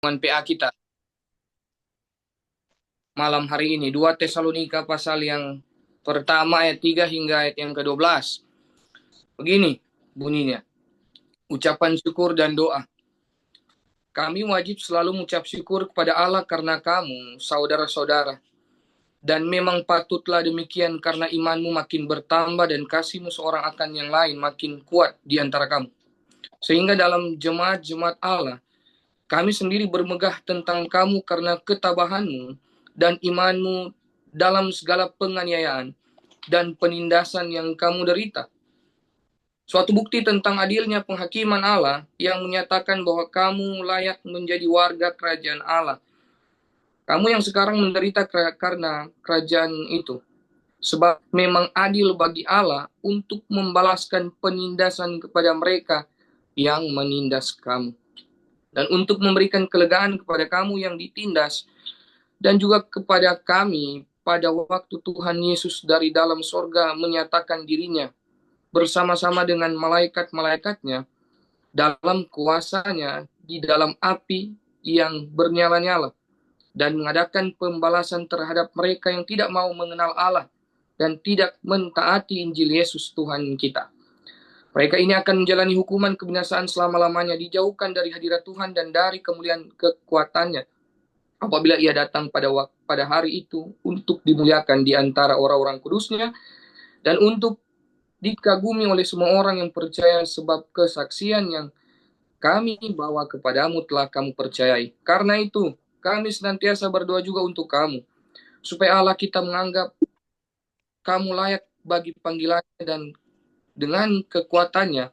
dengan PA kita malam hari ini. 2 Tesalonika pasal yang pertama ayat 3 hingga ayat yang ke-12. Begini bunyinya. Ucapan syukur dan doa. Kami wajib selalu mengucap syukur kepada Allah karena kamu, saudara-saudara. Dan memang patutlah demikian karena imanmu makin bertambah dan kasihmu seorang akan yang lain makin kuat di antara kamu. Sehingga dalam jemaat-jemaat Allah, kami sendiri bermegah tentang kamu karena ketabahanmu dan imanmu dalam segala penganiayaan dan penindasan yang kamu derita. Suatu bukti tentang adilnya penghakiman Allah yang menyatakan bahwa kamu layak menjadi warga kerajaan Allah. Kamu yang sekarang menderita karena kerajaan itu. Sebab memang adil bagi Allah untuk membalaskan penindasan kepada mereka yang menindas kamu. Dan untuk memberikan kelegaan kepada kamu yang ditindas, dan juga kepada kami pada waktu Tuhan Yesus dari dalam sorga menyatakan dirinya bersama-sama dengan malaikat-malaikatnya dalam kuasanya di dalam api yang bernyala-nyala dan mengadakan pembalasan terhadap mereka yang tidak mau mengenal Allah dan tidak mentaati Injil Yesus Tuhan kita. Mereka ini akan menjalani hukuman kebinasaan selama-lamanya, dijauhkan dari hadirat Tuhan dan dari kemuliaan kekuatannya apabila ia datang pada hari itu untuk dimuliakan di antara orang-orang kudusnya dan untuk dikagumi oleh semua orang yang percaya sebab kesaksian yang kami bawa kepadamu telah kamu percayai. Karena itu, kami senantiasa berdoa juga untuk kamu, supaya Allah kita menganggap kamu layak bagi panggilannya dan dengan kekuatannya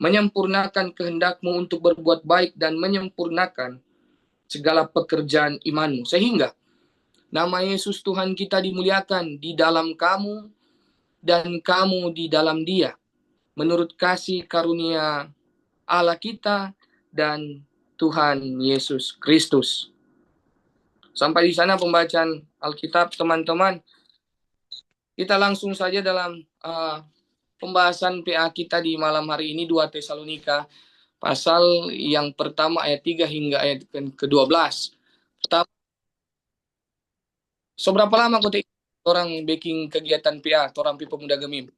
menyempurnakan kehendakmu untuk berbuat baik dan menyempurnakan segala pekerjaan imanmu. Sehingga nama Yesus Tuhan kita dimuliakan di dalam kamu dan kamu di dalam dia. Menurut kasih karunia Allah kita dan Tuhan Yesus Kristus. Sampai di sana pembacaan Alkitab, teman-teman. Kita langsung saja dalam pembahasan PA kita di malam hari ini, 2 Tesalonika pasal yang pertama ayat 3 hingga ayat ke-12. Pertama, seberapa lama kau orang baking kegiatan PA, orang pemuda Gemim?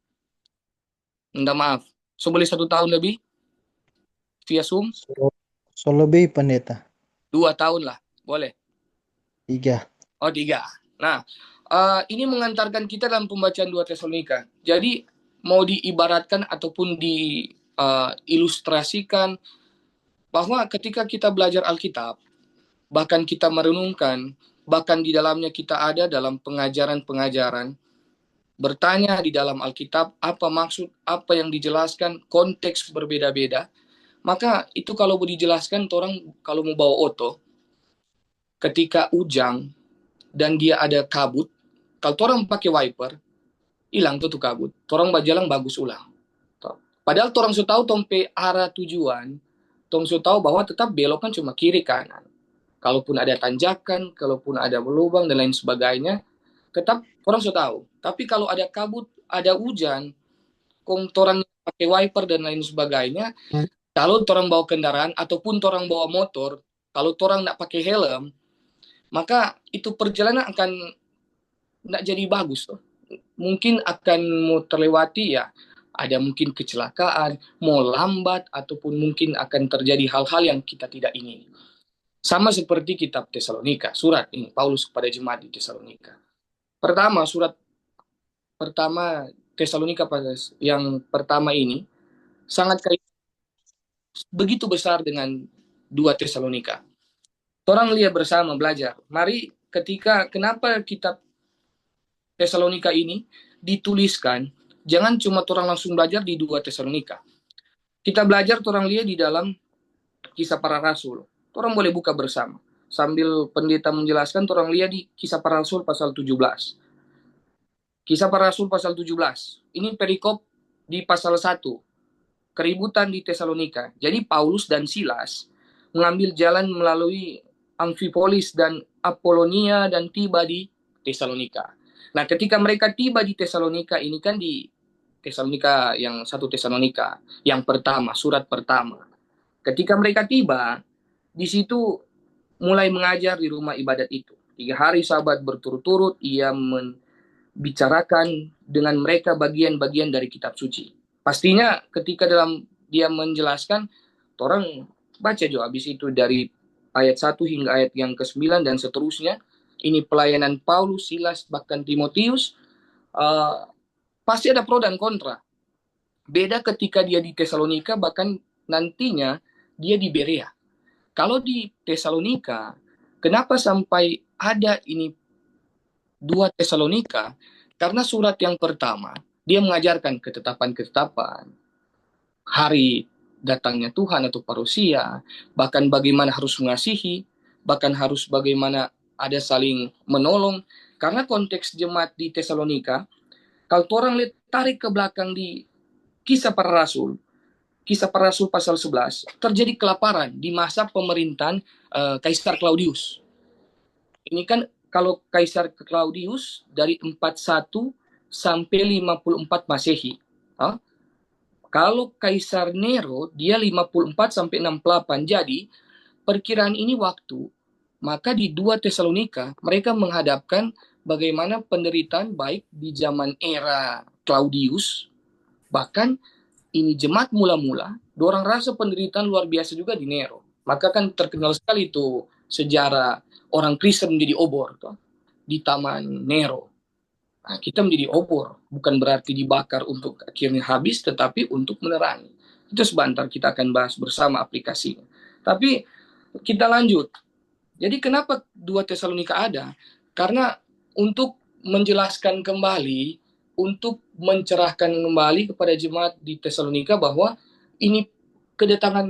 Minta maaf. So boleh 1 tahun lebih via Zoom? So lebih pendeta. 2 tahun lah, boleh. 3. Oh 3. Nah, ini mengantarkan kita dalam pembacaan 2 Tesalonika. Jadi mau diibaratkan ataupun diilustrasikan bahwa ketika kita belajar Alkitab, bahkan kita merenungkan, bahkan di dalamnya kita ada dalam pengajaran-pengajaran, bertanya di dalam Alkitab apa maksud, apa yang dijelaskan, konteks berbeda-beda, maka itu kalau mau dijelaskan, orang kalau mau bawa oto, ketika ujang dan dia ada kabut, kalau orang pakai wiper, hilang tuh kabut. Orang berjalan bagus ulang. Padahal orang sudah tahu tompe arah tujuan, tong sudah tahu bahwa tetap belok kan cuma kiri kanan. Kalaupun ada tanjakan, kalaupun ada lubang dan lain sebagainya, tetap orang sudah tahu. Tapi kalau ada kabut, ada hujan, kong orang pakai wiper dan lain sebagainya, kalau orang bawa kendaraan ataupun orang bawa motor, kalau orang nggak pakai helm, maka itu perjalanan akan nggak jadi bagus tuh. Mungkin akan mau terlewati ya, ada mungkin kecelakaan, mau lambat, ataupun mungkin akan terjadi hal-hal yang kita tidak ingin. Sama seperti kitab Tesalonika, surat ini, Paulus kepada jemaat di Tesalonika. Pertama, surat pertama Tesalonika yang pertama ini, sangat begitu besar dengan 2 Tesalonika. Orang lihat bersama, belajar. Mari kenapa kitab Tesalonika ini dituliskan, jangan cuma orang langsung belajar di 2 Tesalonika. Kita belajar orang lihat di dalam Kisah Para Rasul. Orang boleh buka bersama. Sambil pendeta menjelaskan, orang lihat di Kisah Para Rasul pasal 17. Kisah Para Rasul pasal 17. Ini perikop di pasal 1. Keributan di Tesalonika. Jadi Paulus dan Silas mengambil jalan melalui Amfipolis dan Apolonia dan tiba di Tesalonika. Nah, ketika mereka tiba di Tesalonika, ini kan di Tesalonika yang 1 Tesalonika, yang pertama, surat pertama. Ketika mereka tiba, di situ mulai mengajar di rumah ibadat itu. 3 hari Sabat berturut-turut ia membicarakan dengan mereka bagian-bagian dari kitab suci. Pastinya ketika dalam dia menjelaskan, orang baca juga habis itu dari ayat 1 hingga ayat yang ke-9 dan seterusnya. Ini pelayanan Paulus, Silas, bahkan Timotius. Pasti ada pro dan kontra. Beda ketika dia di Tesalonika, bahkan nantinya dia di Berea. Kalau di Tesalonika, kenapa sampai ada ini 2 Tesalonika? Karena surat yang pertama, dia mengajarkan ketetapan-ketetapan, hari datangnya Tuhan atau parusia, bahkan bagaimana harus mengasihi, bahkan harus bagaimana ada saling menolong. Karena konteks jemaat di Tesalonika, kalau orang tarik ke belakang di Kisah Para Rasul, Kisah Para Rasul pasal 11, terjadi kelaparan di masa pemerintahan Kaisar Claudius. Ini kan kalau Kaisar Claudius dari 41 sampai 54 Masehi. Kalau Kaisar Nero dia 54 sampai 68. Jadi perkiraan ini waktu, maka di 2 Tesalonika mereka menghadapkan bagaimana penderitaan baik di zaman era Claudius, bahkan ini jemaat mula-mula, dorang rasa penderitaan luar biasa juga di Nero. Maka kan terkenal sekali itu sejarah orang Kristen menjadi obor toh, di Taman Nero. Nah, kita menjadi obor, bukan berarti dibakar untuk akhirnya habis, tetapi untuk menerangi. Itu sebentar kita akan bahas bersama aplikasinya. Tapi kita lanjut. Jadi kenapa 2 Tesalonika ada? Karena untuk menjelaskan kembali, untuk mencerahkan kembali kepada jemaat di Tesalonika bahwa ini kedatangan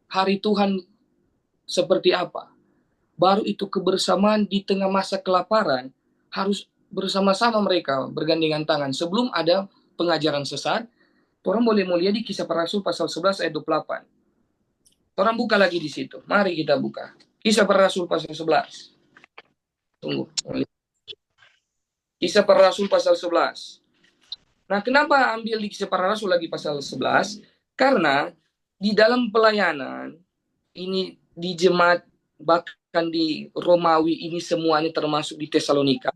hari Tuhan seperti apa. Baru itu kebersamaan di tengah masa kelaparan harus bersama-sama mereka bergandengan tangan. Sebelum ada pengajaran sesat, orang boleh melihat di Kisah Para Rasul pasal 11 ayat 28. Orang buka lagi di situ. Mari kita buka. Kisah Para Rasul pasal 11. Tunggu. Kisah Para Rasul pasal 11. Nah, kenapa ambil di Kisah Para Rasul lagi pasal 11? Karena di dalam pelayanan, ini di jemaat, bahkan di Romawi, ini semuanya termasuk di Tesalonika,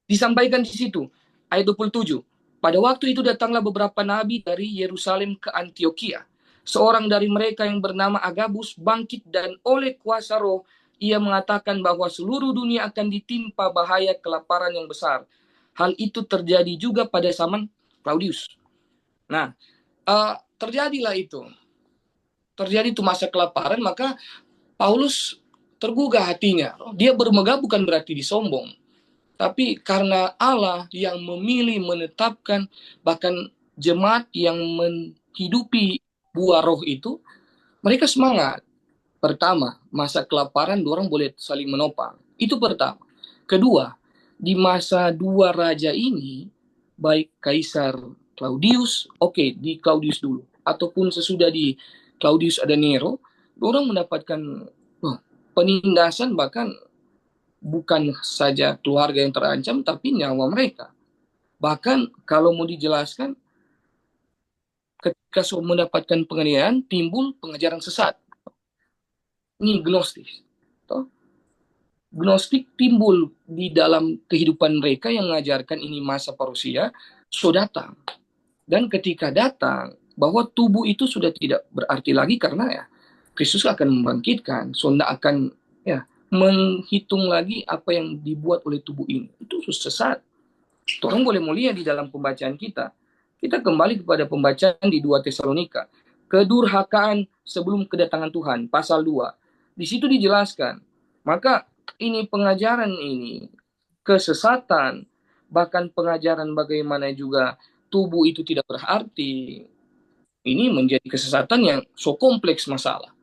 disampaikan di situ, ayat 27. Pada waktu itu datanglah beberapa nabi dari Yerusalem ke Antioquia. Seorang dari mereka yang bernama Agabus bangkit dan oleh kuasa roh, ia mengatakan bahwa seluruh dunia akan ditimpa bahaya kelaparan yang besar. Hal itu terjadi juga pada zaman Claudius. Nah, terjadilah itu. Terjadi itu masa kelaparan, maka Paulus tergugah hatinya. Dia bermegah bukan berarti disombong. Tapi karena Allah yang memilih, menetapkan, bahkan jemaat yang menghidupi buah roh itu, mereka semangat. Pertama, masa kelaparan, orang boleh saling menopang. Itu pertama. Kedua, di masa 2 raja ini, baik Kaisar Claudius, di Claudius dulu, ataupun sesudah di Claudius ada Nero, orang mendapatkan penindasan, bahkan bukan saja keluarga yang terancam, tapi nyawa mereka. Bahkan kalau mau dijelaskan, ketika mendapatkan penganiayaan, timbul pengajaran sesat. Ini gnostis. Gnostik timbul di dalam kehidupan mereka yang mengajarkan ini masa parusia, datang. Dan ketika datang, bahwa tubuh itu sudah tidak berarti lagi karena ya Kristus akan membangkitkan, sonda akan menghitung lagi apa yang dibuat oleh tubuh ini. Itu sesat. Orang boleh mulia di dalam pembacaan kita. Kita kembali kepada pembacaan di 2 Tesalonika. Kedurhakaan sebelum kedatangan Tuhan, pasal 2. Di situ dijelaskan. Maka ini pengajaran ini, kesesatan, bahkan pengajaran bagaimana juga tubuh itu tidak berarti, ini menjadi kesesatan yang so kompleks masalah.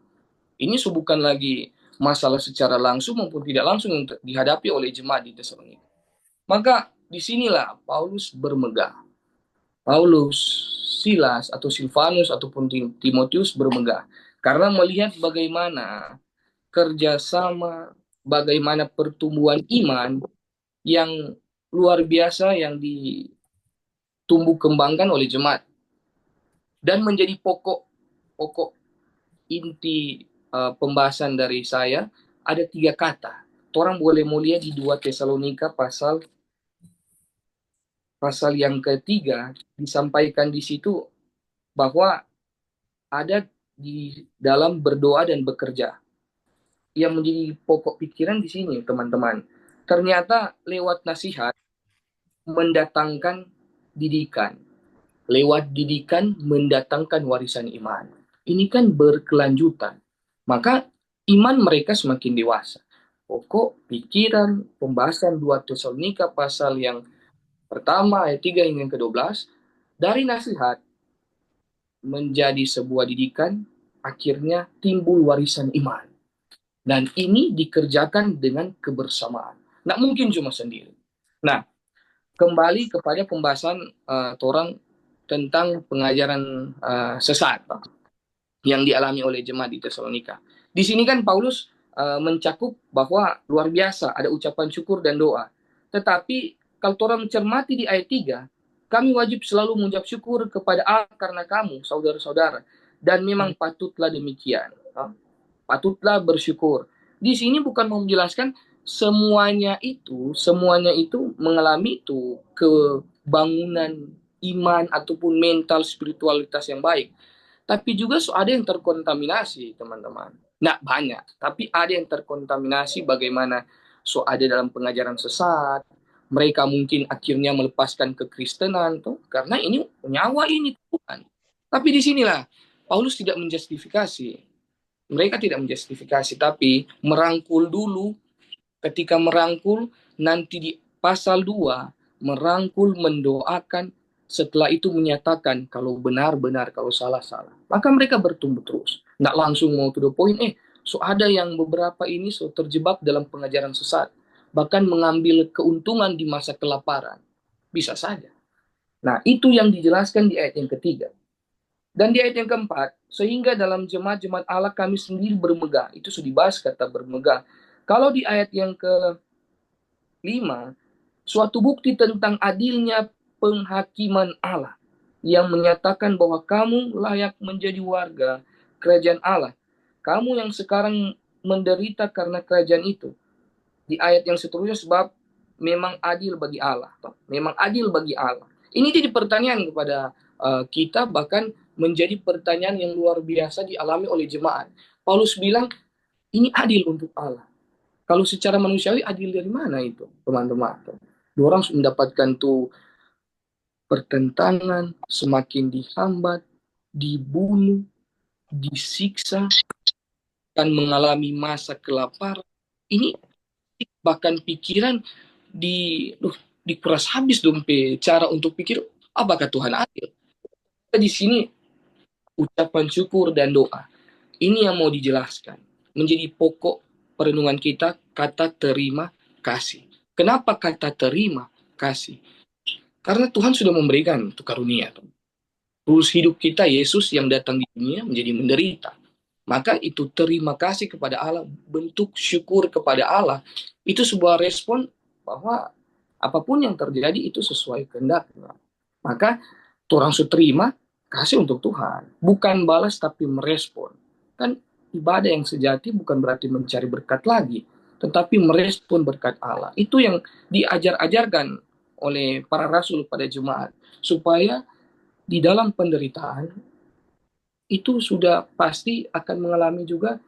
Ini bukan lagi masalah secara langsung maupun tidak langsung yang dihadapi oleh jemaat di Tesalonika. Maka disinilah Paulus bermegah. Paulus, Silas, atau Silvanus, ataupun Timotius bermegah. Karena melihat bagaimana kerjasama, bagaimana pertumbuhan iman yang luar biasa yang ditumbuh kembangkan oleh jemaat. Dan menjadi pokok inti pembahasan dari saya ada 3 kata. Orang boleh mulia di 2 Tesalonika pasal yang ketiga disampaikan di situ bahwa ada di dalam berdoa dan bekerja. Yang menjadi pokok pikiran di sini, teman-teman. Ternyata lewat nasihat mendatangkan didikan. Lewat didikan mendatangkan warisan iman. Ini kan berkelanjutan. Maka iman mereka semakin dewasa. Pokok pikiran pembahasan 2 Tesalonika pasal yang pertama ayat 3 hingga ke-12 dari nasihat menjadi sebuah didikan, akhirnya timbul warisan iman. Dan ini dikerjakan dengan kebersamaan. Nggak mungkin cuma sendiri. Nah, kembali kepada pembahasan orang tentang pengajaran sesat yang dialami oleh jemaat di Tesalonika. Di sini kan Paulus mencakup bahwa luar biasa ada ucapan syukur dan doa. Tetapi kalau orang mencermati di ayat 3, kami wajib selalu mengucap syukur kepada Allah karena kamu, saudara-saudara. Dan memang patutlah demikian. Patutlah bersyukur. Di sini bukan mau menjelaskan semuanya itu mengalami itu kebangunan iman ataupun mental spiritualitas yang baik. Tapi juga ada yang terkontaminasi, teman-teman. Nggak banyak, tapi ada yang terkontaminasi bagaimana ada dalam pengajaran sesat. Mereka mungkin akhirnya melepaskan kekristenan tuh, karena ini nyawa ini Tuhan. Tapi disinilah Paulus tidak menjustifikasi. Mereka tidak menjustifikasi, tapi merangkul dulu. Ketika merangkul, nanti di pasal 2, merangkul, mendoakan, setelah itu menyatakan kalau benar-benar, kalau salah-salah. Maka mereka bertumbuh terus. Nggak langsung mau to the point, ada yang beberapa ini terjebak dalam pengajaran sesat. Bahkan mengambil keuntungan di masa kelaparan. Bisa saja. Nah, itu yang dijelaskan di ayat yang ketiga. Dan di ayat yang keempat, sehingga dalam jemaat-jemaat Allah kami sendiri bermegah. Itu sudah dibahas kata bermegah. Kalau di ayat yang ke-5, suatu bukti tentang adilnya penghakiman Allah yang menyatakan bahwa kamu layak menjadi warga kerajaan Allah. Kamu yang sekarang menderita karena kerajaan itu. Di ayat yang seterusnya, sebab memang adil bagi Allah. Memang adil bagi Allah. Ini jadi pertanyaan kepada kita, bahkan menjadi pertanyaan yang luar biasa dialami oleh jemaat. Paulus bilang, ini adil untuk Allah. Kalau secara manusiawi adil dari mana itu, teman-teman? Dua orang mendapatkan tuh pertentangan, semakin dihambat, dibunuh, disiksa, dan mengalami masa kelaparan. Ini bahkan pikiran dikuras habis dong cara untuk pikir apakah Tuhan adil. Di sini ucapan syukur dan doa. Ini yang mau dijelaskan. Menjadi pokok perenungan kita kata terima kasih. Kenapa kata terima kasih? Karena Tuhan sudah memberikan itu karunia. Tulus hidup kita, Yesus yang datang di dunia menjadi menderita. Maka itu terima kasih kepada Allah, bentuk syukur kepada Allah. Itu sebuah respon bahwa apapun yang terjadi itu sesuai kehendak. Maka orang terima kasih untuk Tuhan. Bukan balas tapi merespon. Kan ibadah yang sejati bukan berarti mencari berkat lagi, tetapi merespon berkat Allah. Itu yang diajar-ajarkan oleh para rasul pada jemaat. Supaya di dalam penderitaan itu sudah pasti akan mengalami juga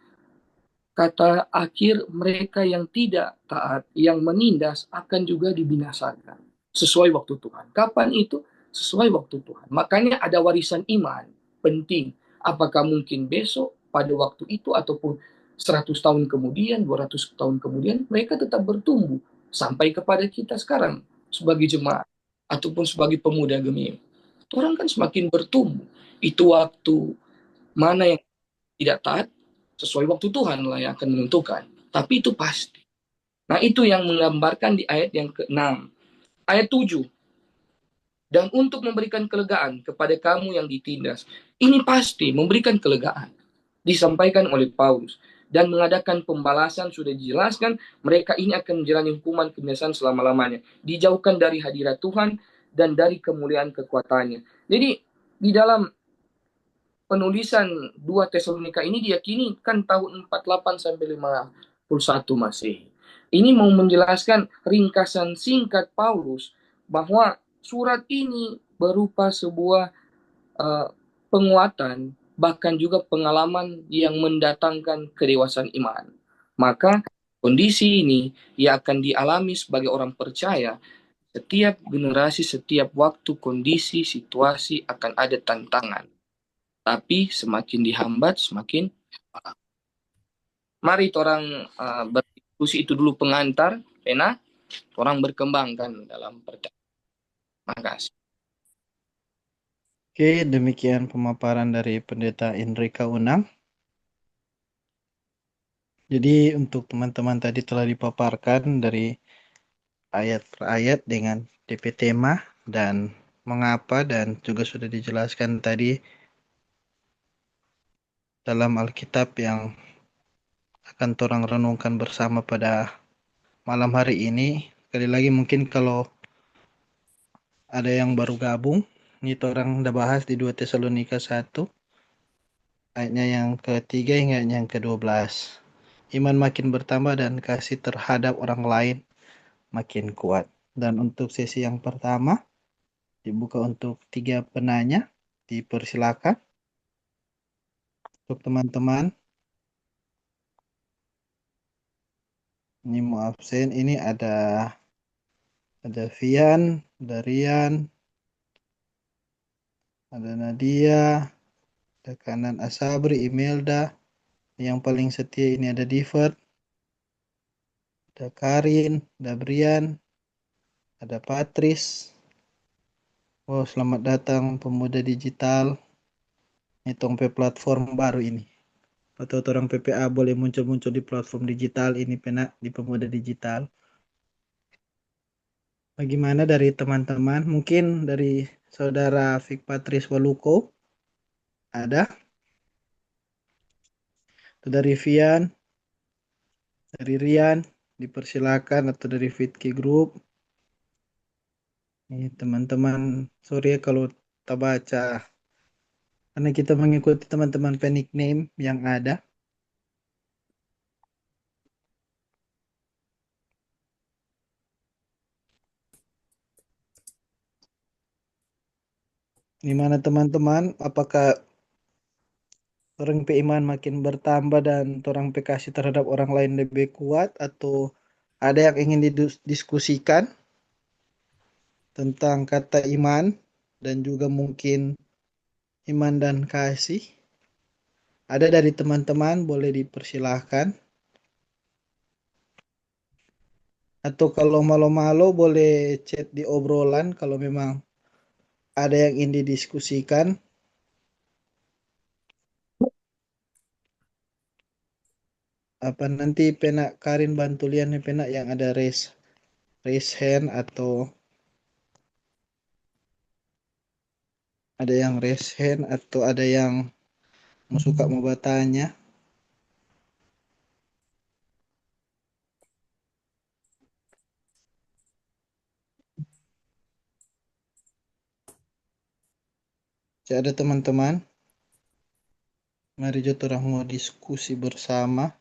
kata akhir, mereka yang tidak taat, yang menindas akan juga dibinasakan sesuai waktu Tuhan. Kapan itu? Sesuai waktu Tuhan. Makanya ada warisan iman penting. Apakah mungkin besok pada waktu itu ataupun 100 tahun kemudian, 200 tahun kemudian mereka tetap bertumbuh sampai kepada kita sekarang sebagai jemaat ataupun sebagai pemuda Gemim. Orang kan semakin bertumbuh. Itu waktu mana yang tidak taat, sesuai waktu Tuhan lah yang akan menentukan. Tapi itu pasti. Nah, itu yang menggambarkan di ayat yang ke-6. Ayat 7. Dan untuk memberikan kelegaan kepada kamu yang ditindas. Ini pasti memberikan kelegaan. Disampaikan oleh Paulus. Dan mengadakan pembalasan, sudah dijelaskan, mereka ini akan menjalani hukuman kebinasaan selama-lamanya. Dijauhkan dari hadirat Tuhan dan dari kemuliaan kekuatannya. Jadi, di dalam penulisan 2 Tesalonika ini diyakini kan tahun 48 sampai 41 Masehi. Ini mau menjelaskan ringkasan singkat Paulus bahwa surat ini berupa sebuah uh, penguatan, bahkan juga pengalaman yang mendatangkan kedewasaan iman. Maka kondisi ini yang akan dialami sebagai orang percaya setiap generasi, setiap waktu, kondisi, situasi akan ada tantangan. Tapi semakin dihambat, semakin mari orang berdiskusi itu dulu pengantar, pena, orang berkembangkan dalam percaya. Makasih. Oke, demikian pemaparan dari Pendeta Enrika Unang. Jadi untuk teman-teman tadi telah dipaparkan dari ayat per ayat dengan DP tema dan mengapa, dan juga sudah dijelaskan tadi dalam Alkitab yang akan orang renungkan bersama pada malam hari ini. Sekali lagi mungkin kalau ada yang baru gabung, ini orang udah bahas di 2 Tesalonika 1 ayatnya yang ketiga hingga yang ke-12. Iman makin bertambah dan kasih terhadap orang lain makin kuat. Dan untuk sesi yang pertama dibuka untuk 3 penanya. Dipersilakan untuk teman-teman. Ini mau absen, ini ada Vian, ada Rian, ada Nadia, ada Kanan Asabri, Imelda. Yang paling setia ini ada Divert, ada Karin, ada Brian, ada Patris. Oh, selamat datang pemuda digital. Ini tong platform baru ini. Atau orang PPA boleh muncul-muncul di platform digital ini pena di pemuda digital. Bagaimana dari teman-teman? Mungkin dari saudara Fik Patris Waluko ada? Atau dari Vian, dari Rian, dipersilakan, atau dari Fitki Group. Ini teman-teman, sorry ya kalau tak baca, karena kita mengikuti teman-teman panic name yang ada. Di mana teman-teman, apakah orang iman makin bertambah dan orang kasih terhadap orang lain lebih kuat, atau ada yang ingin didiskusikan tentang kata iman dan juga mungkin iman dan kasih? Ada dari teman-teman, boleh dipersilahkan. Atau kalau malu-malu boleh chat di obrolan kalau memang ada yang ingin didiskusikan. Apa nanti pena Karin bantu lian pena yang ada raise hand, atau ada yang raise hand, atau ada yang suka mau bertanya. Jadi ada teman-teman, mari kita orang mau diskusi bersama.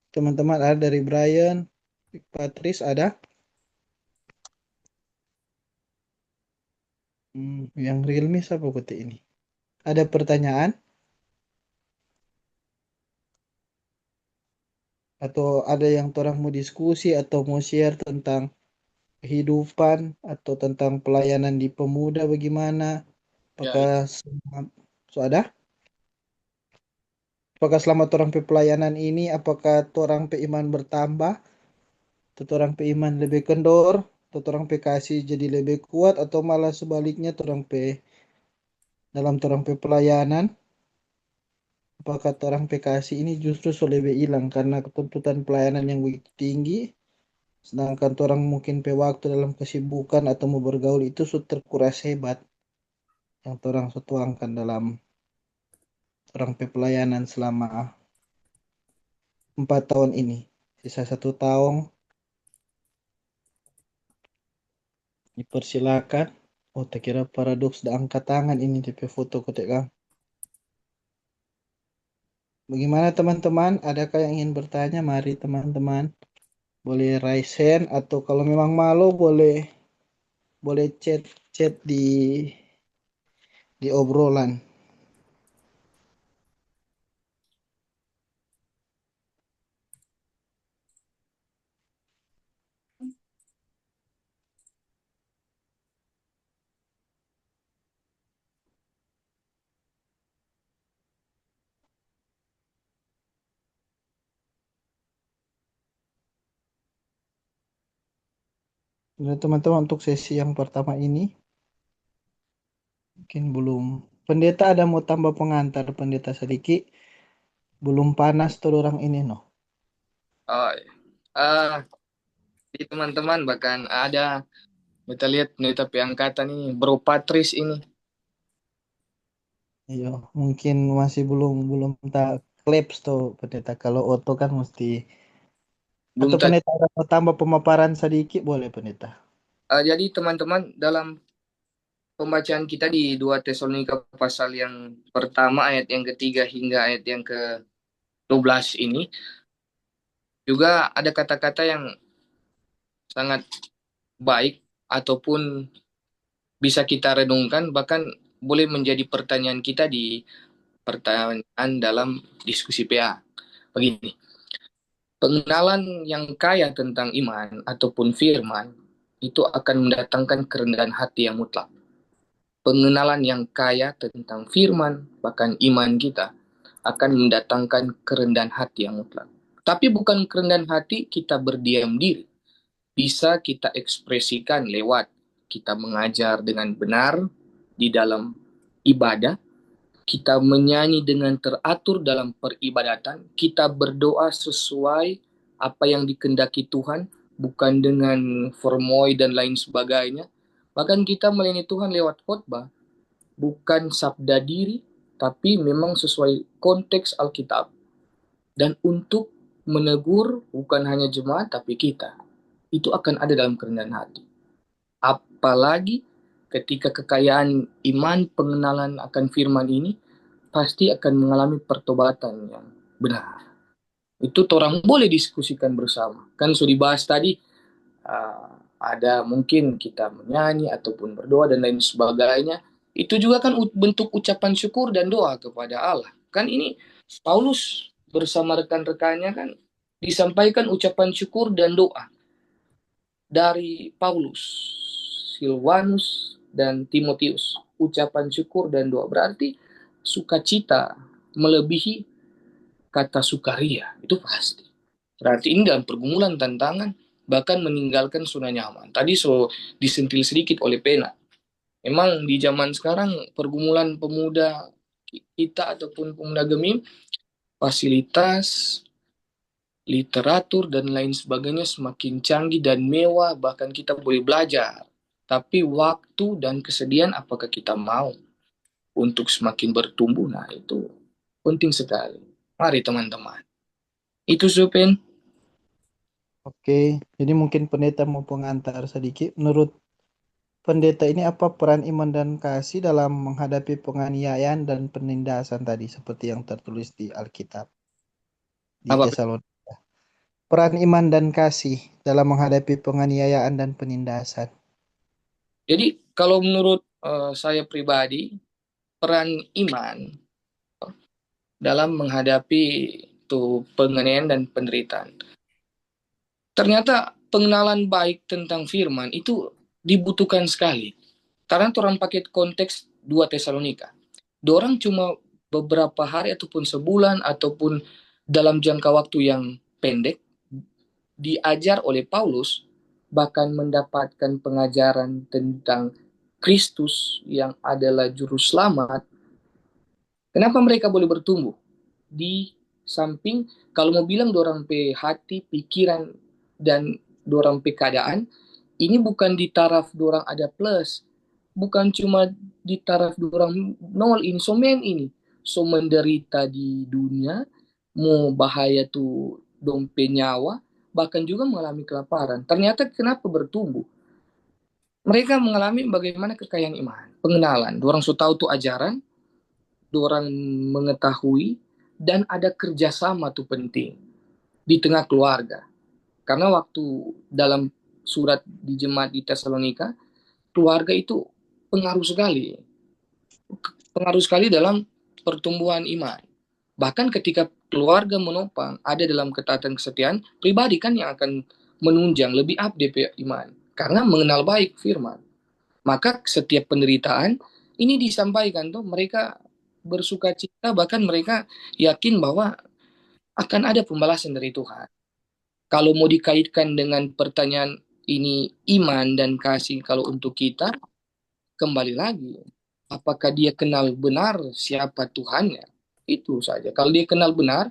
Teman-teman ada dari Brian, Patris ada. Yang realme siapa putih ini? Ada pertanyaan atau ada yang orang mau diskusi atau mau share tentang kehidupan atau tentang pelayanan di pemuda bagaimana? Ya, Apakah so ada? Apakah selama orang pelayanan ini apakah orang iman bertambah? Atau orang iman lebih kendor? Atau orang kasih jadi lebih kuat, atau malah sebaliknya orang dalam orang pelayanan? Apakah orang PKC ini justru so lebih hilang karena tuntutan pelayanan yang begitu tinggi, sedangkan orang mungkin waktu dalam kesibukan atau mau bergaul itu sudah terkuras hebat yang orang tuangkan dalam orang pelayanan selama 4 tahun ini. Sisa 1 tahun Dipersilakan. Oh, tak kira paradoks dah angkat tangan ini DP foto kotek kang. Bagaimana teman-teman? Adakah yang ingin bertanya? Mari teman-teman. Boleh raise hand atau kalau memang malu boleh chat di obrolan. Nah, teman-teman untuk sesi yang pertama ini mungkin belum. Pendeta ada mau tambah pengantar pendeta sedikit. Belum panas tuh orang ini noh. Oh, di teman-teman bahkan ada kita lihat pendeta angkatan ini Bro Patris ini. Iya, mungkin masih belum tak claps tuh pendeta. Kalau Oto kan mesti. Belum Atau pendeta ada mau tambah pemaparan sedikit boleh pendeta. jadi teman-teman dalam pembacaan kita di 2 Tesalonika pasal yang pertama ayat yang ketiga hingga ayat yang ke-12 ini juga ada kata-kata yang sangat baik ataupun bisa kita renungkan bahkan boleh menjadi pertanyaan kita di pertanyaan dalam diskusi PA. Begini, pengenalan yang kaya tentang iman ataupun firman itu akan mendatangkan kerendahan hati yang mutlak. Pengenalan yang kaya tentang firman bahkan iman kita akan mendatangkan kerendahan hati yang mutlak. Tapi bukan kerendahan hati kita berdiam diri. Bisa kita ekspresikan lewat kita mengajar dengan benar di dalam ibadah, kita menyanyi dengan teratur dalam peribadatan, kita berdoa sesuai apa yang dikehendaki Tuhan, bukan dengan formoi dan lain sebagainya. Bahkan kita melayani Tuhan lewat khotbah, bukan sabda diri, tapi memang sesuai konteks Alkitab. Dan untuk menegur bukan hanya jemaat, tapi kita. Itu akan ada dalam kerendahan hati. Apalagi ketika kekayaan iman, pengenalan akan firman ini, pasti akan mengalami pertobatan yang benar. Itu orang boleh diskusikan bersama. Kan sudah dibahas tadi, ada mungkin kita menyanyi ataupun berdoa dan lain sebagainya. Itu juga kan bentuk ucapan syukur dan doa kepada Allah. Kan ini Paulus bersama rekan-rekannya kan disampaikan ucapan syukur dan doa dari Paulus, Silvanus, dan Timotius. Ucapan syukur dan doa berarti sukacita melebihi kata sukaria. Itu pasti. Berarti ini dalam pergumulan tantangan, bahkan meninggalkan zona nyaman. Tadi disentil sedikit oleh Pena. Memang di zaman sekarang pergumulan pemuda kita ataupun pemuda Gemim, fasilitas, literatur, dan lain sebagainya semakin canggih dan mewah, bahkan kita boleh belajar. Tapi waktu dan kesediaan apakah kita mau untuk semakin bertumbuh? Nah, itu penting sekali. Mari teman-teman. Itu Supen. Oke, jadi mungkin pendeta mau pengantar sedikit. Menurut pendeta ini apa peran iman dan kasih dalam menghadapi penganiayaan dan penindasan tadi seperti yang tertulis di Alkitab di Apa? Tesalonika. Peran iman dan kasih dalam menghadapi penganiayaan dan penindasan. Jadi kalau menurut saya pribadi, peran iman dalam menghadapi penganiayaan dan penderitaan. Ternyata pengenalan baik tentang firman itu dibutuhkan sekali. Karena orang pakai konteks 2 Tesalonika. Dorang cuma beberapa hari ataupun sebulan ataupun dalam jangka waktu yang pendek diajar oleh Paulus bahkan mendapatkan pengajaran tentang Kristus yang adalah juru selamat. Kenapa mereka boleh bertumbuh? Di samping kalau mau bilang dorang pe hati, pikiran dan dorang pe keadaan, ini bukan di taraf dorang ada plus, bukan cuma di taraf dorang nol ini, so men ini, so menderita di dunia, mau bahaya tuh dompe nyawa, bahkan juga mengalami kelaparan. Ternyata kenapa bertumbuh? mereka mengalami bagaimana kekayaan iman, pengenalan. Dorang so tahu tuh ajaran, dorang mengetahui, dan ada kerjasama tuh penting di tengah keluarga. Karena waktu dalam surat di jemaat di Tesalonika, keluarga itu pengaruh sekali. Pengaruh sekali dalam pertumbuhan iman. Bahkan ketika keluarga menopang, ada dalam ketaatan kesetiaan, pribadi kan yang akan menunjang, lebih update iman. Karena mengenal baik firman. Maka setiap penderitaan, ini disampaikan tuh, mereka bersuka cita, bahkan mereka yakin bahwa akan ada pembalasan dari Tuhan. Kalau mau dikaitkan dengan pertanyaan ini iman dan kasih kalau untuk kita, kembali lagi. Apakah dia kenal benar siapa Tuhannya? Itu saja. Kalau dia kenal benar,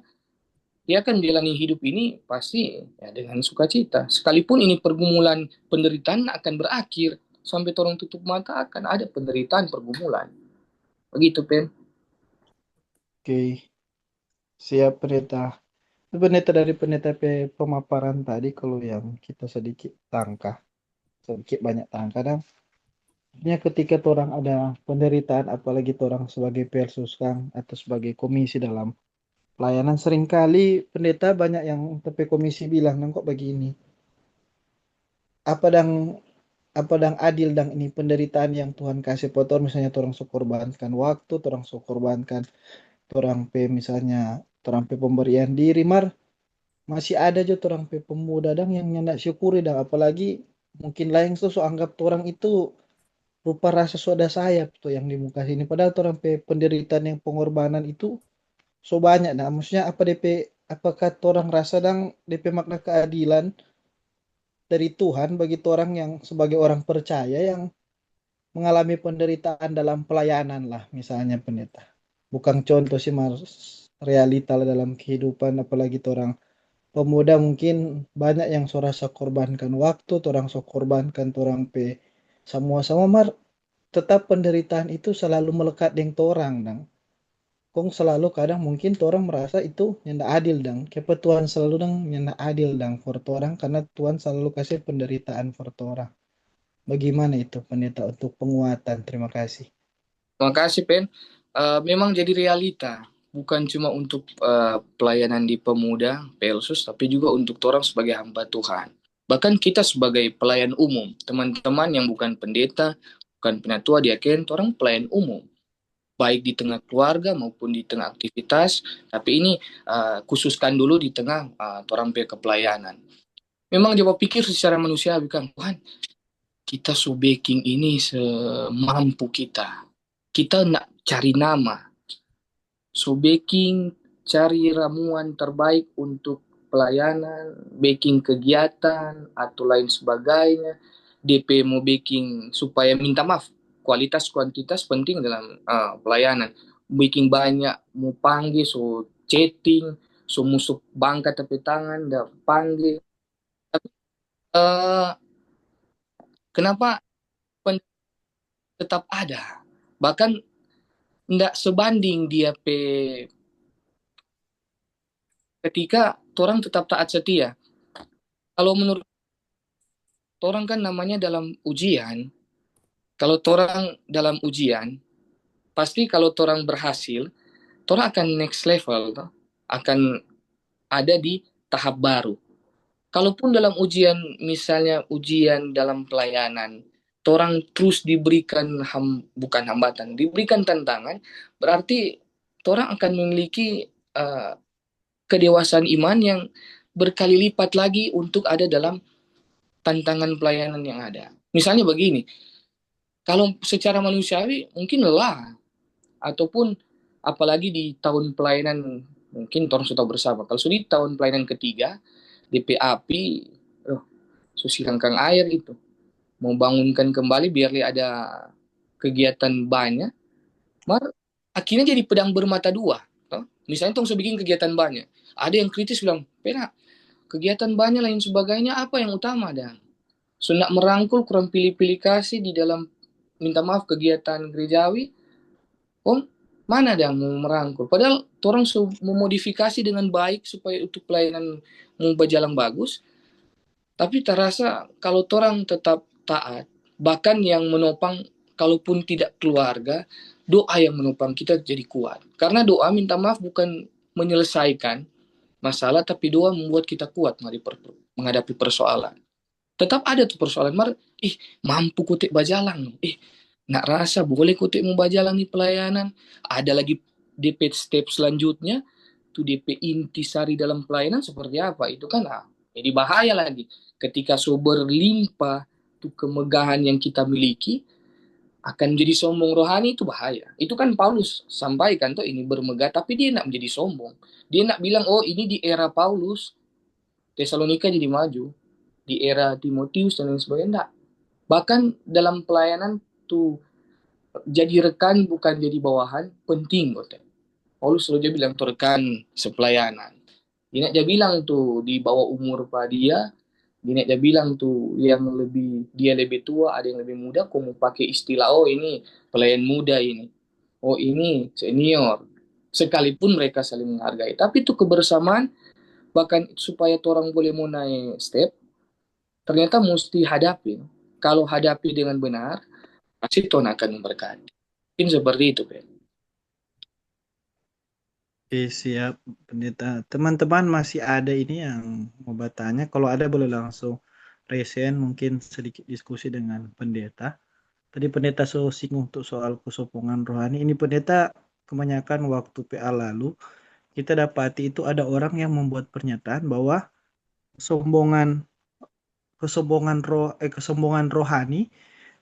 dia akan jalani hidup ini pasti ya dengan sukacita. Sekalipun ini pergumulan penderitaan akan berakhir. Sampai orang tutup mata akan ada penderitaan pergumulan. Begitu, Pen. Oke, siap pendeta. Pendeta dari pendeta pemaparan tadi kalau yang kita sedikit tangkah, sedikit banyak tangkah dan ketika orang ada penderitaan apalagi orang sebagai persus Kang atau sebagai komisi dalam pelayanan seringkali pendeta banyak yang tapi komisi bilang nang kok begini. Apa dang apa dang adil dang ini penderitaan yang Tuhan kasih potor misalnya orang korbankan waktu, orang korbankan orang pe misalnya orang pe pemberian diri mar masih ada aja orang pe pemuda dang yang nyendak syukuri dang apalagi mungkin lain tuh so anggap orang itu rupa rasa soda sayap tuh yang di muka sini padahal orang pe penderitaan yang pengorbanan itu so banyak nah maksudnya apa DP apakah orang rasa dang DP makna keadilan dari Tuhan bagi orang yang sebagai orang percaya yang mengalami penderitaan dalam pelayanan lah misalnya pendeta bukan contoh sih mas realita lah dalam kehidupan apalagi orang pemuda mungkin banyak yang so rasa korbankan waktu orang so korbankan orang pe semua mar tetap penderitaan itu selalu melekat dengan orang dang kong selalu kadang mungkin orang merasa itu nyanda adil dang kepa Tuhan selalu dang nyanda adil dang for orang karena Tuhan selalu kasih penderitaan for orang. Bagaimana itu pendeta untuk penguatan? Terima kasih. Terima kasih, Pen. Memang jadi realita. Bukan cuma untuk pelayanan di pemuda, Pelsus, tapi juga untuk orang sebagai hamba Tuhan. Bahkan kita sebagai pelayan umum, teman-teman yang bukan pendeta, bukan penatua, diaken, orang pelayan umum. Baik di tengah keluarga maupun di tengah aktivitas, tapi ini khususkan dulu di tengah orang kepelayanan. Memang jawab pikir secara manusiawi kan, Tuhan, kita so baking ini semampu kita. Kita nak cari nama. So baking, cari ramuan terbaik untuk pelayanan, baking kegiatan, atau lain sebagainya. DP mau baking supaya minta maaf, kualitas kuantitas penting dalam pelayanan. Baking banyak, mau panggil, so chatting, so musuk bangka tepi tangan, dan panggil. Tapi uh, kenapa tetap ada? Bahkan tidak sebanding dia ketika orang tetap taat setia. Kalau menurut orang kan namanya dalam ujian, kalau orang dalam ujian, pasti kalau orang berhasil, orang akan next level, toh. Akan ada di tahap baru. Kalaupun dalam ujian, misalnya ujian dalam pelayanan, orang terus diberikan bukan hambatan, diberikan tantangan, berarti orang akan memiliki kedewasaan iman yang berkali lipat lagi untuk ada dalam tantangan pelayanan yang ada. Misalnya begini, kalau secara manusiawi mungkin lelah, ataupun apalagi di tahun pelayanan, mungkin orang sudah bersama. Kalau sudah di tahun pelayanan ketiga, DPAP, susihangkang air itu. Mau bangunkan kembali biar ada kegiatan banyak, akhirnya jadi pedang bermata dua. Toh? Misalnya tong bikin kegiatan banyak. Ada yang kritis bilang, pena, kegiatan banyak lain sebagainya, apa yang utama dan so nak merangkul kurang pilih-pilih kasih di dalam minta maaf kegiatan gerejawi, mana ada yang mau merangkul? Padahal orang memodifikasi dengan baik supaya untuk pelayanan mau berjalan bagus, tapi terasa kalau orang tetap taat, Bahkan yang menopang, kalaupun tidak keluarga, doa yang menopang kita jadi kuat. Karena doa, minta maaf, bukan menyelesaikan masalah, tapi doa membuat kita kuat menghadapi persoalan. Tetap ada tuh persoalan, mampu kutik bajalang, nak rasa boleh kutik mau bajalang di pelayanan. Ada lagi DP step selanjutnya, tuh DP intisari dalam pelayanan seperti apa, itu kan jadi bahaya lagi. Ketika so berlimpah tuh kemegahan yang kita miliki, akan menjadi sombong rohani, itu bahaya. Itu kan Paulus sampaikan tuh, ini bermegah, tapi dia nak menjadi sombong. Dia nak bilang, oh ini di era Paulus, Tesalonika jadi maju. Di era Timotius dan lain sebagainya, enggak. Bahkan dalam pelayanan tuh, jadi rekan bukan jadi bawahan, penting. Paulus selalu dia bilang tuh rekan sepelayanan. Dia bilang tuh di bawah umur pak dia bilang tuh yang dia lebih tua, ada yang lebih muda, kok mau pakai istilah, oh ini pelayan muda ini, oh ini senior, sekalipun mereka saling menghargai. Tapi itu kebersamaan, bahkan supaya orang boleh mau naik step, ternyata mesti hadapi. Kalau hadapi dengan benar, pasti Tuhan akan memberkati. Mungkin seperti itu, Ben. Oke, siap, Pendeta. Teman-teman masih ada ini yang mau bertanya. Kalau ada boleh langsung resen, mungkin sedikit diskusi dengan Pendeta. Tadi Pendeta singgung untuk soal kesombongan rohani. Ini Pendeta kebanyakan waktu PA lalu, kita dapati itu ada orang yang membuat pernyataan bahwa kesombongan kesombongan rohani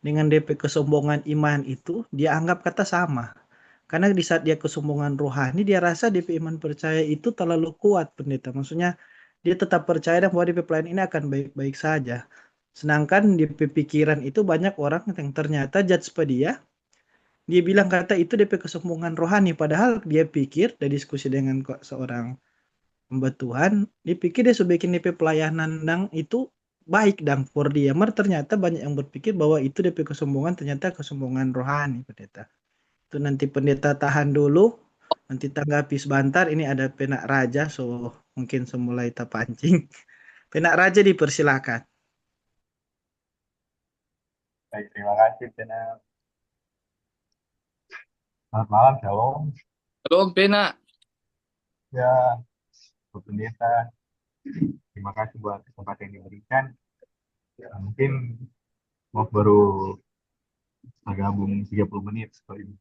dengan DP kesombongan iman itu dia anggap kata sama. Karena di saat dia kesombongan rohani, dia rasa DP iman percaya itu terlalu kuat, Pendeta. Maksudnya dia tetap percaya bahwa DP pelayan ini akan baik-baik saja. Sedangkan DP pikiran itu banyak orang yang ternyata judge pada dia bilang kata itu DP kesombongan rohani. Padahal dia pikir, dari diskusi dengan seorang hamba Tuhan, dia pikir dia sudah bikin DP pelayanan dang itu baik dang for dia. Ternyata banyak yang berpikir bahwa itu DP kesombongan, ternyata kesombongan rohani, Pendeta. Itu nanti Pendeta tahan dulu, nanti tanggapi sebentar. Ini ada Penak Raja, so mungkin semulai kita pancing. Penak Raja dipersilakan. Baik, terima kasih, Pena. Selamat malam, Shalom. Halo, Pena. Ya, Bu Pendeta, terima kasih buat kesempatan yang diberikan. Ya, mungkin mau baru gabung 30 menit sekali ini.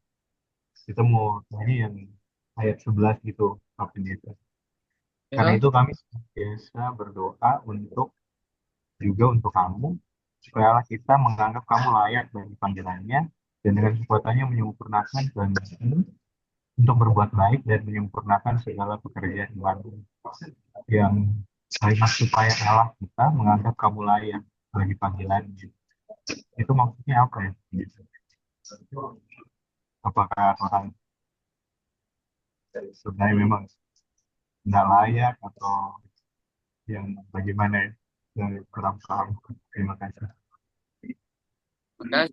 Kita mau tanya yang ayat 11 gitu, Pak Pendeta. Karena Ya, itu kami biasa berdoa juga untuk kamu, supaya kita menganggap kamu layak bagi panggilannya, dan dengan kekuatannya menyempurnakan kehendakmu untuk berbuat baik dan menyempurnakan segala pekerjaan baru yang kalimat supaya Allah kita menganggap kamu layak bagi panggilannya. Itu maksudnya apa ya? Apakah orang sebenarnya memang tidak layak atau yang bagaimana ya? Yang kurang paham. Terima kasih. makasih. Nah,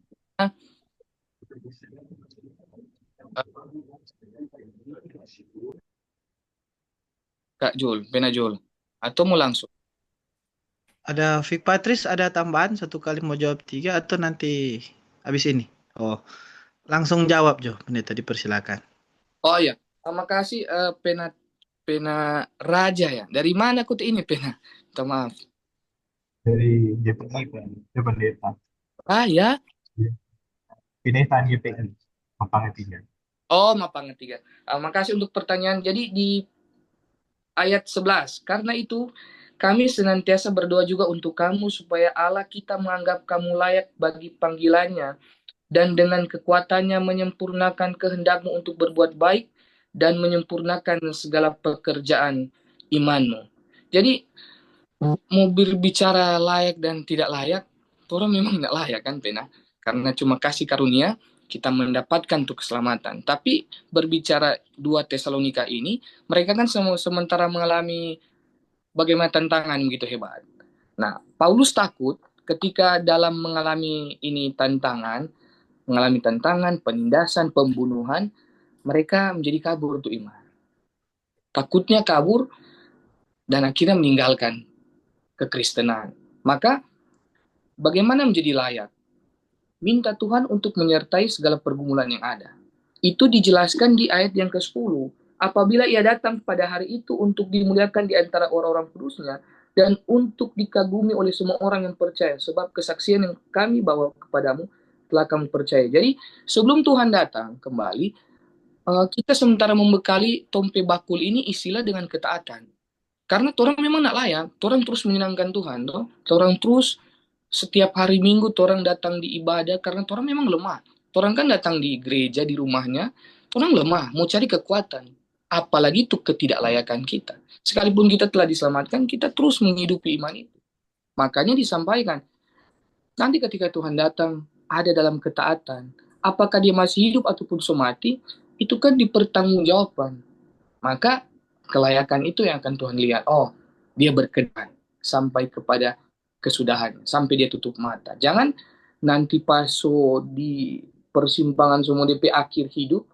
Kak Jul, Pena Jul. Atau mau langsung? Ada Vic Patris, ada tambahan satu kali mau jawab tiga atau nanti habis ini? Oh, langsung jawab Jo, Pendeta dipersilakan. Oh ya, terima kasih, Pena Pena Raja ya. Dari mana aku ini Pena? Minta maaf. Dari JPI, Pendeta. Ah ya. Pendeta JPI, Mampang 3. Oh, Mapangan 3. Makasih untuk pertanyaan. Jadi di ayat 11, karena itu kami senantiasa berdoa juga untuk kamu supaya Allah kita menganggap kamu layak bagi panggilannya dan dengan kekuatannya menyempurnakan kehendakmu untuk berbuat baik dan menyempurnakan segala pekerjaan imanmu. Jadi mau berbicara layak dan tidak layak, orang memang tidak layak kan, Pena? Karena cuma kasih karunia kita mendapatkan untuk keselamatan. Tapi berbicara 2 Tesalonika ini, mereka kan sementara mengalami bagaimana tantangan begitu hebat. Nah, Paulus takut ketika dalam mengalami tantangan, penindasan, pembunuhan, mereka menjadi kabur untuk iman. Takutnya kabur dan akhirnya meninggalkan kekristenan. Maka bagaimana menjadi layak? minta Tuhan untuk menyertai segala pergumulan yang ada. Itu dijelaskan di ayat yang ke-10. Apabila ia datang pada hari itu untuk dimuliakan di antara orang-orang kudusnya, dan untuk dikagumi oleh semua orang yang percaya, sebab kesaksian yang kami bawa kepadamu telah kamu percaya. Jadi sebelum Tuhan datang kembali, kita sementara membekali tompe bakul ini istilah dengan ketaatan. Karena orang memang nak layak, orang terus menyenangkan Tuhan, toh. Orang terus setiap hari Minggu orang datang di ibadah karena orang memang lemah. Orang kan datang di gereja di rumahnya, orang lemah, mau cari kekuatan. Apalagi itu ketidaklayakan kita. Sekalipun kita telah diselamatkan, kita terus menghidupi iman itu. Makanya disampaikan, nanti ketika Tuhan datang, ada dalam ketaatan. Apakah dia masih hidup ataupun mati, itu kan dipertanggungjawabkan. Maka kelayakan itu yang akan Tuhan lihat. Oh, dia berkenan sampai kepada kesudahan, sampai dia tutup mata. Jangan nanti pas di persimpangan semua DP akhir hidup,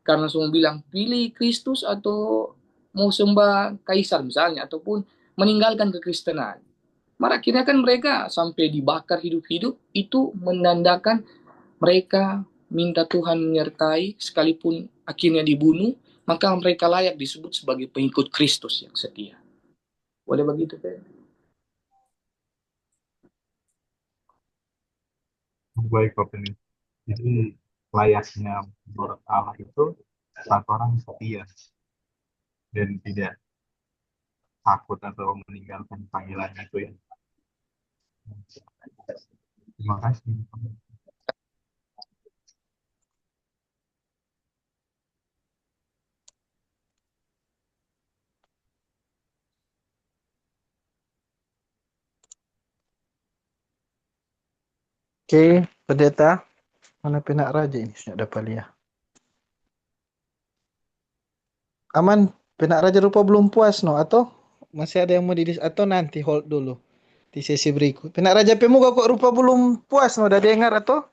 karena semua bilang pilih Kristus atau mau sembah kaisar misalnya, ataupun meninggalkan kekristenan. Maka akhirnya kan mereka sampai dibakar hidup-hidup, itu menandakan mereka minta Tuhan menyertai, sekalipun akhirnya dibunuh, maka mereka layak disebut sebagai pengikut Kristus yang setia. Boleh begitu, Pak? Baik, Pak Penis. Jadi layaknya menurut Allah itu saat orang setia dan tidak takut atau meninggalkan panggilan itu ya. Terima kasih. Oke, pendeta. Mana penak raja ini sudah dapat lihat. Aman, penak raja rupa belum puas no atau masih ada yang mau didis atau nanti hold dulu di sesi berikut. Penak raja pemuga kok rupa belum puas no, udah dengar atau?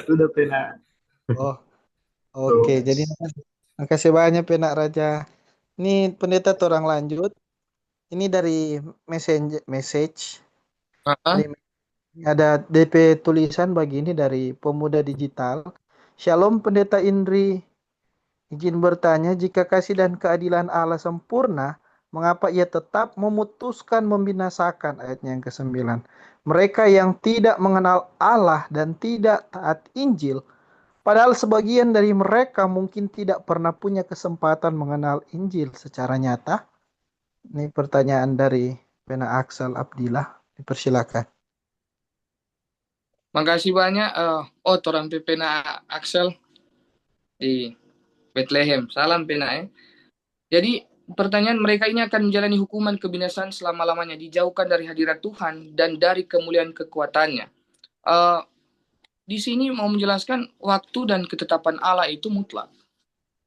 Sudah pernah. Oh, oke. Tuh. Jadi makasih banyak penak raja. Ini pendeta orang lanjut. Ini dari message. Ah, Dari ada DP tulisan begini dari Pemuda Digital. Shalom Pendeta Indri. Izin bertanya, jika kasih dan keadilan Allah sempurna, mengapa ia tetap memutuskan membinasakan, ayatnya yang ke-9. Mereka yang tidak mengenal Allah dan tidak taat Injil, padahal sebagian dari mereka mungkin tidak pernah punya kesempatan mengenal Injil secara nyata. Ini pertanyaan dari Pena Aksel Abdillah. Dipersilakan. makasih banyak. Orang Pena Axel di Bethlehem. Salam Pena ya. Jadi pertanyaan, mereka ini akan menjalani hukuman kebinasaan selama-lamanya, dijauhkan dari hadirat Tuhan dan dari kemuliaan kekuatannya. Eh, di sini mau menjelaskan waktu dan ketetapan Allah itu mutlak.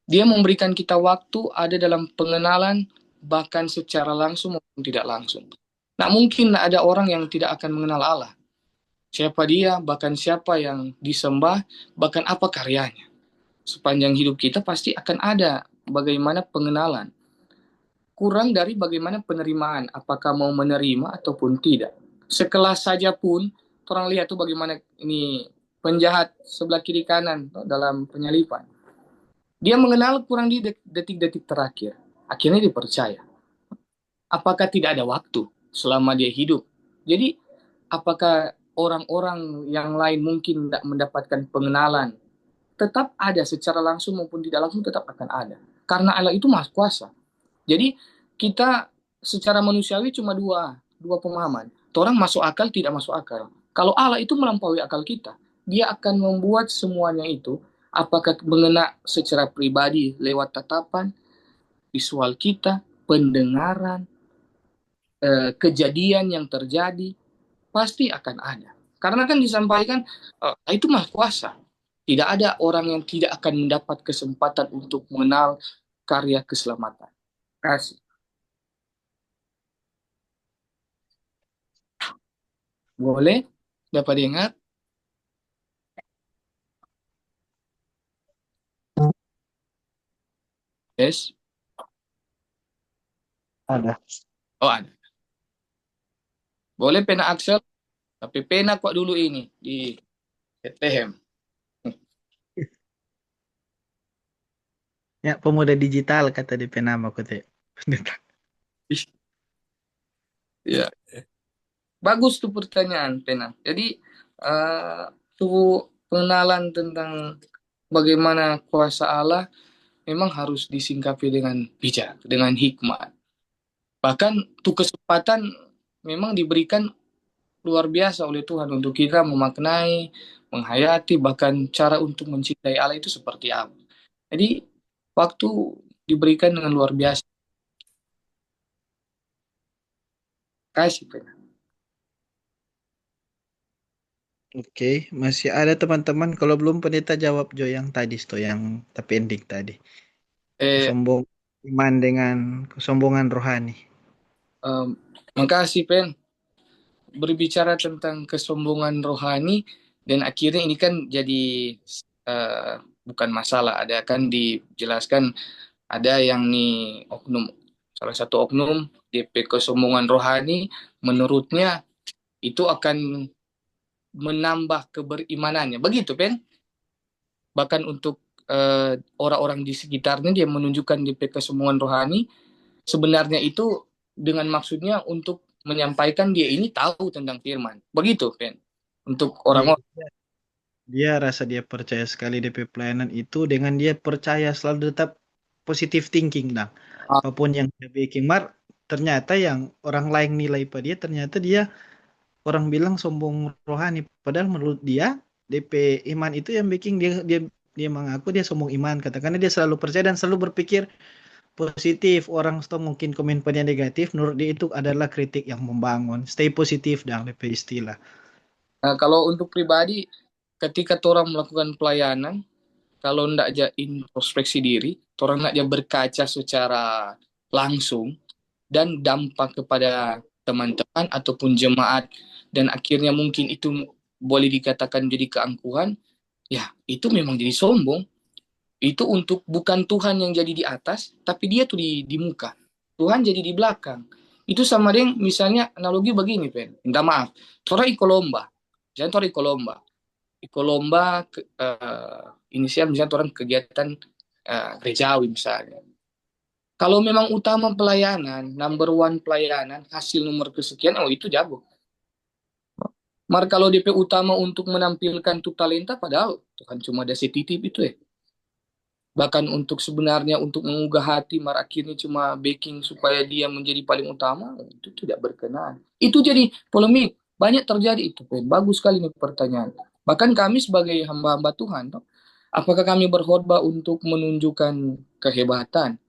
Dia memberikan kita waktu ada dalam pengenalan, bahkan secara langsung maupun tidak langsung. Nah, mungkin ada orang yang tidak akan mengenal Allah. Siapa dia, bahkan siapa yang disembah, bahkan apa karyanya. Sepanjang hidup kita pasti akan ada bagaimana pengenalan. Kurang dari bagaimana penerimaan, apakah mau menerima ataupun tidak. Sekelas saja pun, orang lihat tuh bagaimana ini penjahat sebelah kiri kanan dalam penyalipan. Dia mengenal kurang di detik-detik terakhir. Akhirnya dipercaya. Apakah tidak ada waktu selama dia hidup? Jadi, apakah orang-orang yang lain mungkin tidak mendapatkan pengenalan? Tetap ada secara langsung maupun tidak langsung, tetap akan ada. Karena Allah itu maha kuasa. Jadi, kita secara manusiawi cuma dua pemahaman. Orang masuk akal, tidak masuk akal. Kalau Allah itu melampaui akal kita, dia akan membuat semuanya itu, apakah mengena secara pribadi lewat tatapan, visual kita, pendengaran, kejadian yang terjadi, pasti akan ada. Karena kan disampaikan, itu mah kuasa. Tidak ada orang yang tidak akan mendapat kesempatan untuk mengenal karya keselamatan. Kasih. Boleh? Dapat diingat? Yes. Ada. Oh, ada. Boleh Pena Axel? Tapi pena kok dulu ini di TTM. Ya, pemuda digital kata DP nama aku teh. Pendeta. Ya, bagus tuh pertanyaan pena. Jadi tuh pengenalan tentang bagaimana kuasa Allah memang harus disingkapi dengan bijak, dengan hikmat. Bahkan tuh kesempatan memang diberikan luar biasa oleh Tuhan untuk kita memaknai, menghayati, bahkan cara untuk mencintai Allah itu seperti apa. Jadi waktu diberikan dengan luar biasa. Kasih pena. Oke, masih ada teman-teman. Kalau belum pendeta jawab Jo yang tadi, Sto, yang tapi ending tadi. Eh, Kesombong iman dengan kesombongan rohani. em, Makasih Pen. Berbicara tentang kesombongan rohani dan akhirnya ini kan jadi eh, bukan masalah. Ada kan dijelaskan ada yang nih oknum, salah satu oknum DP kesombongan rohani menurutnya itu akan menambah kebeриmanannya. Begitu, Pen? Bahkan untuk orang-orang di sekitarnya dia menunjukkan DP kesombongan rohani, sebenarnya itu dengan maksudnya untuk menyampaikan dia ini tahu tentang firman. Begitu, Pen? Untuk Iya, orang-orang. dia rasa dia percaya sekali DP pelayanan itu dengan dia percaya selalu tetap positive thinking dah. Ah, Apapun yang dia bikin mar, ternyata yang orang lain nilai pada dia ternyata dia orang bilang sombong rohani. Padahal menurut dia DP iman itu yang bikin dia mengaku dia sombong iman. Katakannya dia selalu percaya dan selalu berpikir positif. Orang itu mungkin komen pada yang negatif, menurut dia itu adalah kritik yang membangun. Stay positif dan DP istilah. Nah, kalau untuk pribadi, ketika orang melakukan pelayanan, kalau ndak aja introspeksi diri, orang ndak aja berkaca secara langsung dan dampak kepada teman-teman ataupun jemaat dan akhirnya mungkin itu boleh dikatakan jadi keangkuhan, ya itu memang jadi sombong. Itu untuk bukan Tuhan yang jadi di atas, tapi dia tuh di muka. Tuhan jadi di belakang. Itu sama dengan misalnya analogi begini, Pen. Minta maaf. Tora iko lomba. Jangan tora iko lomba. Iko lomba inisial misalnya orang kegiatan gerejawi misalnya. Kalau memang utama pelayanan, number one pelayanan, hasil nomor kesekian, oh itu jago. Mar kalau DP utama untuk menampilkan tuh talenta, padahal Tuhan cuma ada setitip itu ya. Bahkan untuk sebenarnya untuk menggugah hati, mar akhirnya cuma backing supaya dia menjadi paling utama, itu tidak berkenan. Itu jadi polemik. Banyak terjadi itu. Bagus sekali nih pertanyaan. Bahkan kami sebagai hamba-hamba Tuhan, toh, apakah kami berkhotbah untuk menunjukkan kehebatan?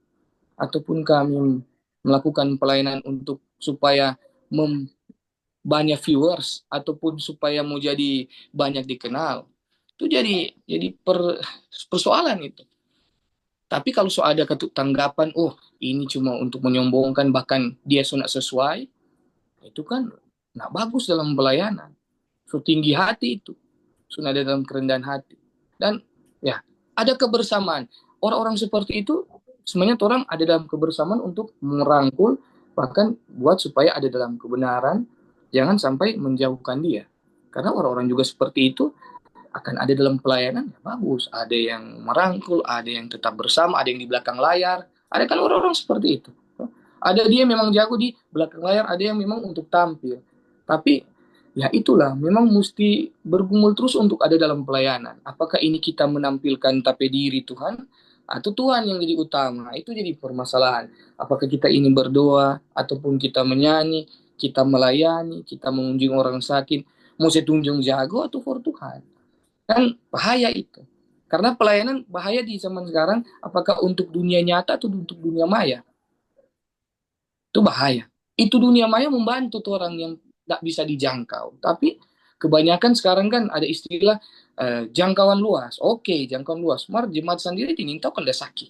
Ataupun kami melakukan pelayanan untuk supaya banyak viewers? Ataupun supaya mau jadi banyak dikenal? Itu jadi persoalan itu. Tapi kalau soal ada tanggapan, oh ini cuma untuk menyombongkan bahkan dia sudah sesuai, itu kan nggak bagus dalam pelayanan. So tinggi hati itu, sudah ada dalam kerendahan hati. Dan ya ada kebersamaan. Orang-orang seperti itu sebenarnya orang ada dalam kebersamaan untuk merangkul bahkan buat supaya ada dalam kebenaran, jangan sampai menjauhkan dia. Karena orang-orang juga seperti itu akan ada dalam pelayanan ya bagus. Ada yang merangkul, ada yang tetap bersama, ada yang di belakang layar. Ada kan orang-orang seperti itu. Ada dia memang jago di belakang layar, ada yang memang untuk tampil. Tapi ya itulah, memang mesti bergumul terus untuk ada dalam pelayanan. Apakah ini kita menampilkan tapi diri Tuhan atau Tuhan yang jadi utama? Itu jadi permasalahan. Apakah kita ini berdoa ataupun kita menyanyi, kita melayani, kita mengunjungi orang sakit, mau saya tunjung jago atau for Tuhan? Kan bahaya itu. Karena pelayanan bahaya di zaman sekarang, apakah untuk dunia nyata atau untuk dunia maya? Itu bahaya. Itu dunia maya membantu tuh orang yang tidak bisa dijangkau. Tapi kebanyakan sekarang kan ada istilah jangkauan luas. Oke, jangkauan luas. Mar jemaat sendiri dinintau kan udah sakit.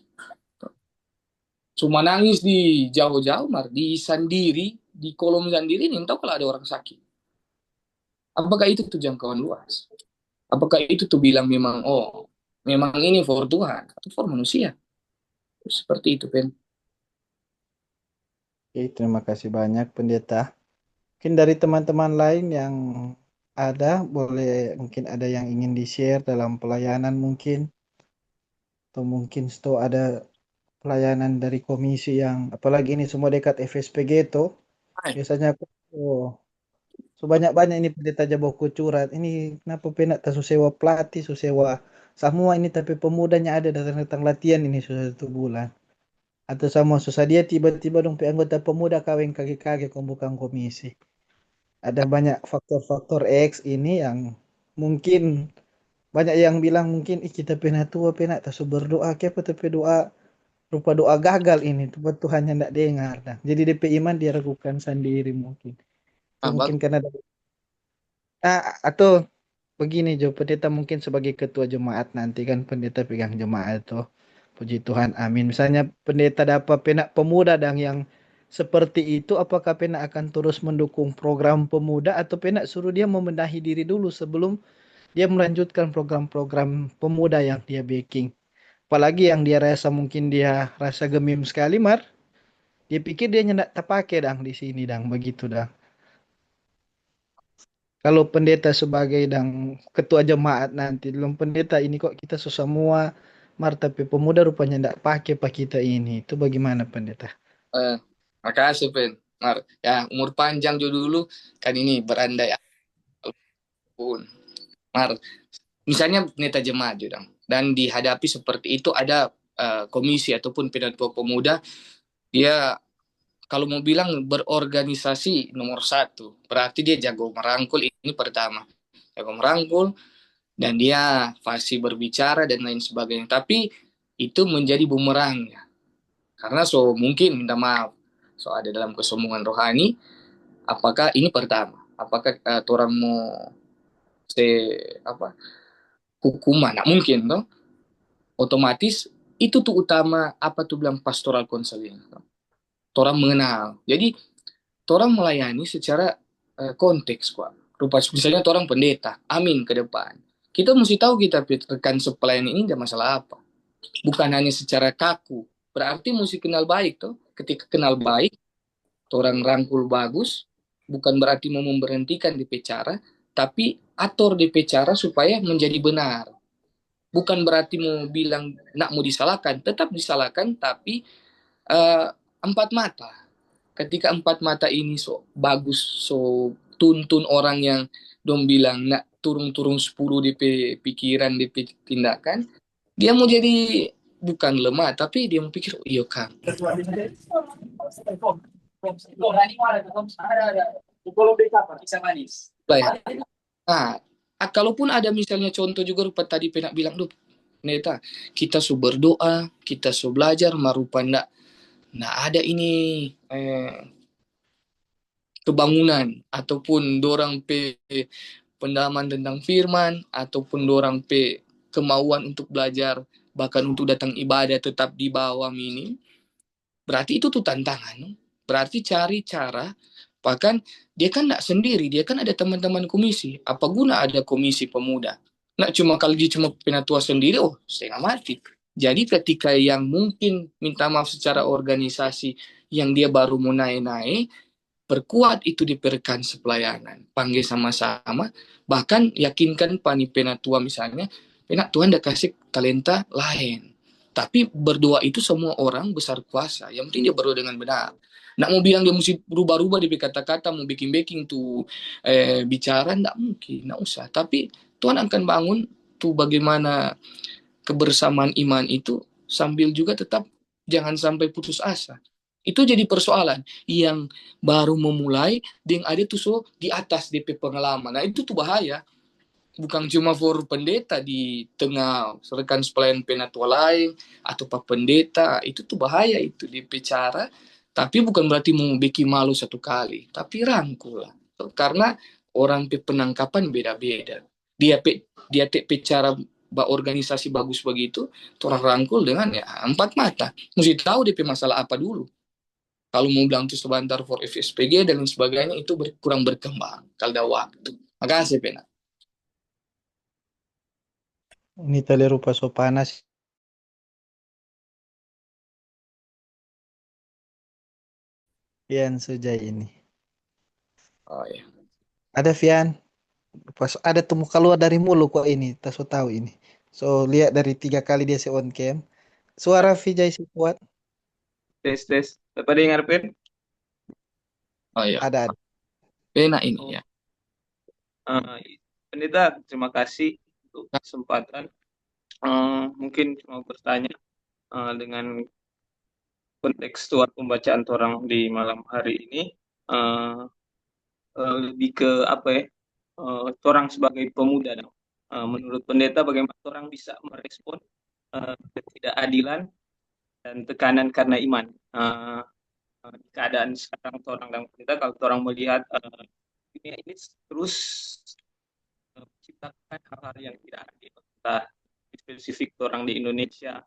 Cuma nangis di jauh-jauh, mar di sendiri, di kolom sendiri nintau kalau ada orang sakit. Apakah itu tuh jangkauan luas? Apakah itu tuh bilang memang, oh, memang ini for Tuhan atau for manusia? Seperti itu, Pen. Oke, terima kasih banyak pendeta. Mungkin dari teman-teman lain yang ada, boleh mungkin ada yang ingin di-share dalam pelayanan mungkin, atau mungkin itu ada pelayanan dari komisi yang apalagi ini semua dekat FSPG itu Hai, biasanya aku oh, sebanyak-banyak ini pendeta Jaboko curhat ini kenapa penak tak sewa pelatih sewa semua ini tapi pemudanya ada datang-datang latihan ini sudah 1 bulan atau sama susah dia tiba-tiba dong pe anggota pemuda kawin kaki-kaki bukan komisi ada banyak faktor-faktor X ini yang mungkin banyak yang bilang mungkin ih kita pena tua pena tak berdoa ke apa tapi doa rupa doa gagal ini tuh Tuhan yang tidak dengar dah. Jadi DP iman dia ragukan sendiri mungkin. Itu mungkin bagus. karena atau begini Jo, pendeta mungkin sebagai ketua jemaat nanti kan pendeta pegang jemaat itu. Puji Tuhan, amin. Misalnya pendeta dapat penak pemuda dan yang seperti itu, apakah penak akan terus mendukung program pemuda atau penak suruh dia membenahi diri dulu sebelum dia melanjutkan program-program pemuda yang dia backing. Apalagi yang dia rasa mungkin dia rasa gemim sekali, Mar. Dia pikir dia nyendak terpakai dang di sini dang begitu dang. Kalau pendeta sebagai dang ketua jemaat nanti belum pendeta ini kok kita semua mar tapi pemuda rupanya ndak pakai pak kita ini. Itu bagaimana pendeta? Eh, Makasih, Pen. Mar, ya umur panjang juga dulu kan ini berandai pun. Mar, misalnya neta jemaat juga, dan dihadapi seperti itu ada komisi ataupun penatua pemuda, dia kalau mau bilang berorganisasi nomor satu, berarti dia jago merangkul ini pertama, jago merangkul dan dia fasih berbicara dan lain sebagainya. Tapi itu menjadi bumerangnya, karena so mungkin minta maaf, so ada dalam kesombongan rohani. Apakah ini pertama? Apakah orang mau se apa hukuman? Nah, mungkin toh otomatis itu tuh utama apa tuh bilang pastoral counseling. Orang mengenal. Jadi orang melayani secara konteks kok. Rupa misalnya orang pendeta, amin ke depan. Kita mesti tahu kita rekan sepelayan ini ada masalah apa. Bukan hanya secara kaku. Berarti mesti kenal baik tuh. Ketika kenal baik, orang rangkul bagus, bukan berarti mau memberhentikan di cara, tapi atur di cara supaya menjadi benar. Bukan berarti mau bilang nak mau disalahkan, tetap disalahkan, tapi uh, empat mata. Ketika empat mata ini so bagus, so tuntun orang yang dong bilang nak turun-turun 10 DP pikiran, DP tindakan, dia mau jadi bukan lemah, tapi dia mau pikir, oh iya kan. Lah ya. Nah, kalaupun ada misalnya contoh juga rupa tadi penak bilang, duh, Neta, kita su berdoa, kita su belajar, marupa ndak ada ini kebangunan ataupun dorang pe pendalaman tentang firman ataupun dorang pe kemauan untuk belajar bahkan untuk datang ibadah tetap di bawah minim, berarti itu tuh tantangan. Berarti cari cara, bahkan dia kan tidak sendiri, dia kan ada teman-teman komisi. Apa guna ada komisi pemuda? Nah, cuma kalau dia cuma penatua sendiri, oh setengah mati. Jadi ketika yang mungkin minta maaf secara organisasi yang dia baru mau naik-naik, perkuat itu di perekan sepelayanan. Panggil sama-sama, bahkan yakinkan pani penatua misalnya, penak Tuhan udah kasih talenta lain. Tapi berdoa itu semua orang besar kuasa. Yang penting dia berdoa dengan benar. Nggak mau bilang dia mesti berubah-ubah di kata-kata, mau baking-baking tuh bicara, nggak mungkin, nggak usah. Tapi Tuhan akan bangun tuh bagaimana kebersamaan iman itu sambil juga tetap jangan sampai putus asa. Itu jadi persoalan yang baru memulai dengan ada tuh so di atas DP pengalaman. Nah itu tuh bahaya. Bukan cuma for pendeta di tengah rekan pelayan penatua lain atau pak pendeta, itu tuh bahaya itu DP cara. Tapi bukan berarti mau bikin malu satu kali, tapi rangkul lah. Karena orang pe penangkapan beda-beda. Dia te cara organisasi bagus begitu, orang rangkul dengan ya empat mata. Mesti tahu DP masalah apa dulu. Kalau mau bilang itu sebentar for FSPG dan lain sebagainya itu kurang berkembang kalau ada waktu. Makasih Pena. Ini tali rupa so panas. Fian Sujai ini. Oh ya. Ada Fian? Pas ada temu keluar dari mulu kok ini, tak so tahu ini. So lihat dari 3 kali dia on cam. Suara Vijay si kuat. Tes tes. Dapat dengar Pen? Oh iya, Ada. pena ini Oh, ya. Pendeta, terima kasih untuk kesempatan. Mungkin cuma bertanya dengan konteks tuar pembacaan orang di malam hari ini, eh, lebih ke apa ya? Orang sebagai pemuda, dong. Menurut pendeta, bagaimana orang bisa merespon ketidakadilan dan tekanan karena iman? Keadaan sekarang orang dan pendeta, kalau orang melihat dunia ini terus menciptakan hal-hal yang tidak adil. Entah spesifik orang di Indonesia,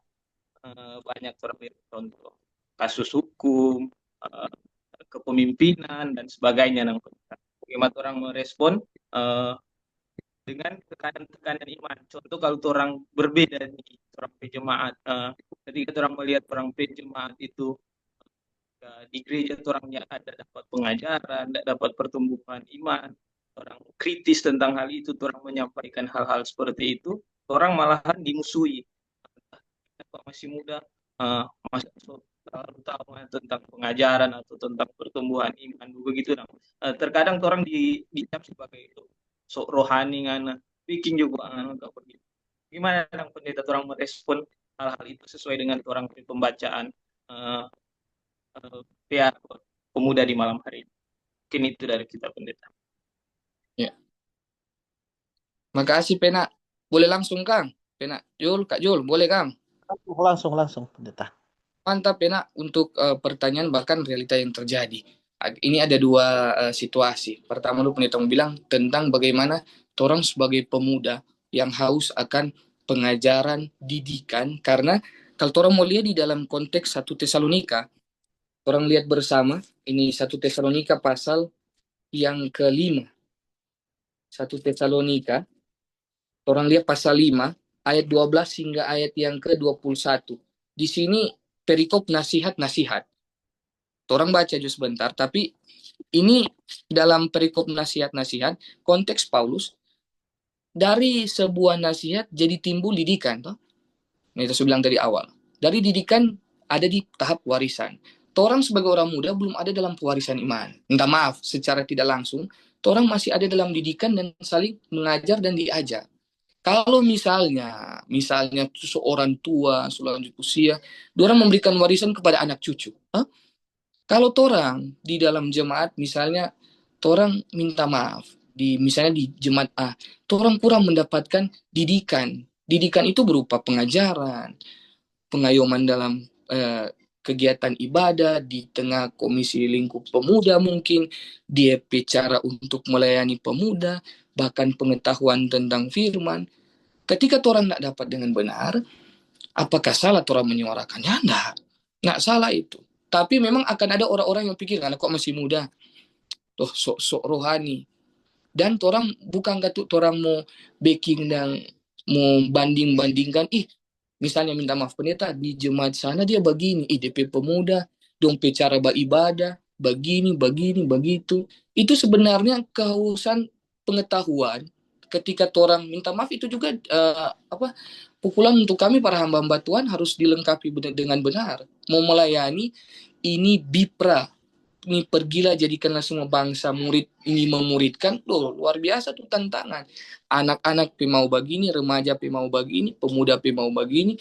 banyak orang lihat contoh kasus hukum, eh, kepemimpinan dan sebagainya. Bagaimana orang merespon eh, dengan tekanan-tekanan iman. Contoh kalau orang berbeda nih, orang pejemaat, ketika orang melihat orang pejemaat itu di gereja orangnya ada dapat pengajaran, dapat pertumbuhan iman, orang kritis tentang hal itu, orang menyampaikan hal-hal seperti itu, orang malahan dimusuhi. Kalau masih muda, masih terlalu tahu tentang pengajaran atau tentang pertumbuhan iman begitu. Terkadang orang dicap sebagai sok rohani ngana, bikin juga nggak begitu. Gimana pendeta orang merespon hal-hal itu sesuai dengan orang pembacaan uh, pihak pemuda di malam hari ini. Mungkin itu dari kita pendeta. Ya. Makasih Pena. Boleh langsung Kang? Pena, Kak Jul, boleh Kang? Langsung pendeta. Mantap Pena untuk pertanyaan bahkan realita yang terjadi. Ini ada dua situasi. Pertama lu pendeta mau bilang tentang bagaimana orang sebagai pemuda yang haus akan pengajaran, didikan, karena kalau orang mau lihat di dalam konteks 1 Tesalonika, orang lihat bersama, ini 1 Tesalonika pasal yang ke-5. 1 Tesalonika, orang lihat pasal 5, ayat 12 hingga ayat yang ke-21. Di sini perikop nasihat-nasihat. Orang baca aja sebentar, tapi ini dalam perikop nasihat-nasihat, konteks Paulus, dari sebuah nasihat jadi timbul didikan. Toh? Ini saya bilang dari awal. Dari didikan ada di tahap warisan. Orang sebagai orang muda belum ada dalam pewarisan iman. Minta maaf, secara tidak langsung, orang masih ada dalam didikan dan saling mengajar dan diajar. Kalau misalnya seorang tua, selanjut usia, orang memberikan warisan kepada anak cucu. Hah? Kalau orang di dalam jemaat, misalnya, orang minta maaf, misalnya di jemaat A, orang kurang mendapatkan didikan. Didikan itu berupa pengajaran, pengayoman dalam kegiatan ibadah, di tengah komisi lingkup pemuda mungkin, DP cara untuk melayani pemuda, bahkan pengetahuan tentang firman. Ketika orang tidak dapat dengan benar, apakah salah orang menyuarakannya? Nggak salah itu. Tapi memang akan ada orang-orang yang pikir, karena kok masih muda, sok-sok rohani. Dan orang bukan kata orang mau backing dan mau banding-bandingkan, misalnya minta maaf pendeta, di jemaat sana dia begini, DP pemuda, dong cara beribadah, begini, begitu. Itu sebenarnya kehausan pengetahuan. Ketika orang minta maaf itu juga pukulan untuk kami para hamba-hamba Tuhan harus dilengkapi dengan benar. Mau melayani, ini bipra, ini pergilah jadikanlah semua bangsa murid, ini memuridkan. Loh, luar biasa tuh tantangan. Anak-anak mau begini, remaja mau begini, pemuda mau begini,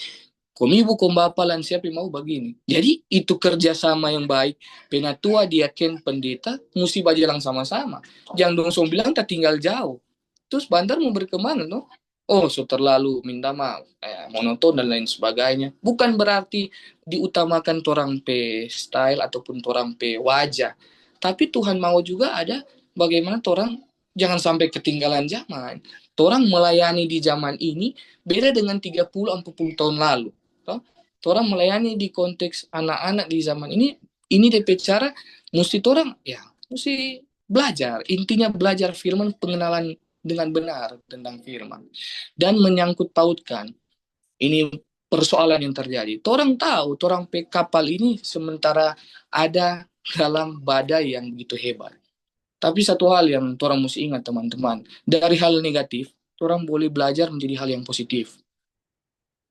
komibu kombapa lansia mau begini. Jadi itu kerjasama yang baik. Penatua diaken pendeta mesti berjalan sama-sama. Jangan dong bilang tak tinggal jauh. Terus bantar mau berkembang, no? Oh, so terlalu minta maaf, monoton dan lain sebagainya. Bukan berarti diutamakan orang pe style ataupun orang pe wajah. Tapi Tuhan mau juga ada bagaimana orang jangan sampai ketinggalan zaman. Orang melayani di zaman ini beda dengan 30-40 tahun lalu. Orang melayani di konteks anak-anak di zaman ini DP cara mesti orang mesti belajar. Intinya belajar firman, pengenalan dengan benar tentang firman. Dan menyangkut pautkan, ini persoalan yang terjadi. Orang tahu, orang kapal ini sementara ada dalam badai yang begitu hebat. Tapi satu hal yang orang mesti ingat teman-teman, dari hal negatif, orang boleh belajar menjadi hal yang positif.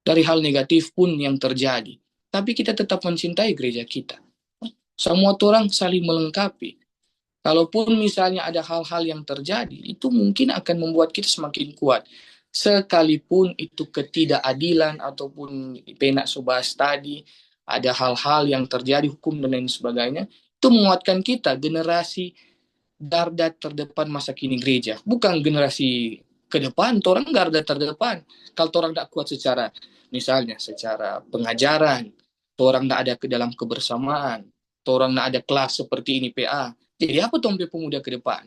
Dari hal negatif pun yang terjadi, tapi kita tetap mencintai gereja kita. Semua orang saling melengkapi. Kalaupun misalnya ada hal-hal yang terjadi, itu mungkin akan membuat kita semakin kuat. Sekalipun itu ketidakadilan ataupun penak subas tadi, ada hal-hal yang terjadi, hukum dan lain sebagainya, itu menguatkan kita, generasi garda terdepan masa kini gereja. Bukan generasi ke depan, orang garda terdepan. Kalau orang tidak kuat secara, misalnya secara pengajaran, orang tidak ada ke dalam kebersamaan, orang tidak ada kelas seperti ini PA. Jadi apa tompe pemuda ke depan?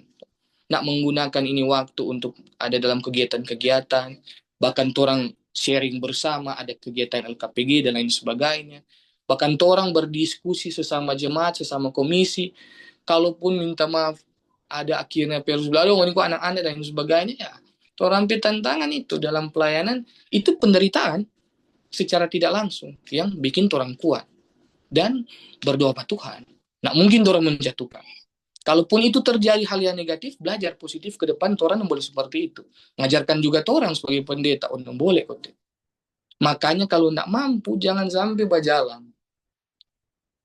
Nak menggunakan ini waktu untuk ada dalam kegiatan-kegiatan, bahkan orang sharing bersama, ada kegiatan LKPG dan lain sebagainya. Bahkan orang berdiskusi sesama jemaat, sesama komisi, kalaupun minta maaf ada akhirnya perus belado kok anak-anak dan sebagainya ya. Orang tantangan itu dalam pelayanan itu penderitaan secara tidak langsung yang bikin orang kuat dan berdoa pada Tuhan. Nah, mungkin orang menjatuhkan. Kalaupun itu terjadi hal yang negatif, belajar positif ke depan, orang boleh seperti itu. Ngajarkan juga orang sebagai pendeta, orang boleh kok. Makanya kalau tidak mampu, jangan sampai berjalan.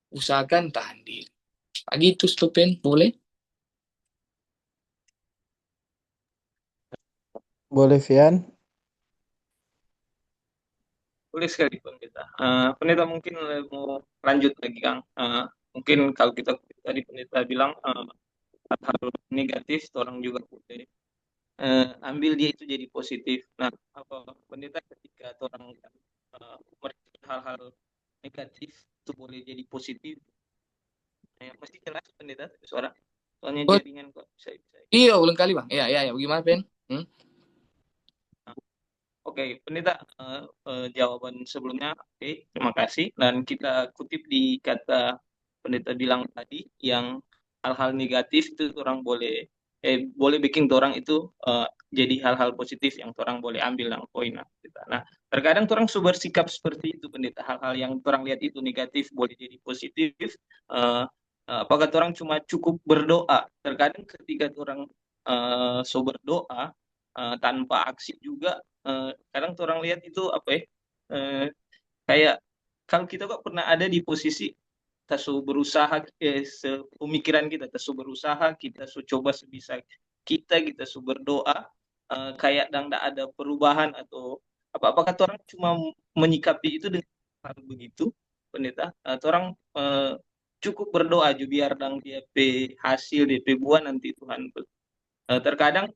Usahakan tahan diri. Begitu, Stupen, boleh? Boleh, Vian? Boleh sekali pendeta. Pendeta mungkin mau lanjut lagi Kang. Mungkin kalau kita tadi pendeta bilang hal-hal negatif, orang juga boleh ambil dia itu jadi positif. Nah, apa pendeta ketika orang merespon hal-hal negatif itu boleh jadi positif? Masih jelas pendeta suara? Soalnya Oh, jaringan kok bisa. iya, ulang kali bang. Iya, bagaimana Pen? Oke, pendeta, jawaban sebelumnya, oke, terima kasih. Dan kita kutip di kata pendeta bilang tadi, yang hal-hal negatif itu orang boleh bikin orang itu jadi hal-hal positif yang orang boleh ambil yang poin. Nah, terkadang orang bersikap seperti itu, pendeta. Hal-hal yang orang lihat itu negatif boleh jadi positif. Apakah orang cuma cukup berdoa? Terkadang ketika orang berdoa tanpa aksi juga, kadang orang lihat itu apa ya, kayak kalau kita kok pernah ada di posisi kita berusaha, pemikiran kita berusaha, kita coba sebisa kita berdoa, kayak dan tidak ada perubahan atau apakah orang cuma menyikapi itu dengan hal begitu pendeta, atau orang cukup berdoa aja biar dang dia hasil DP buah nanti Tuhan. Terkadang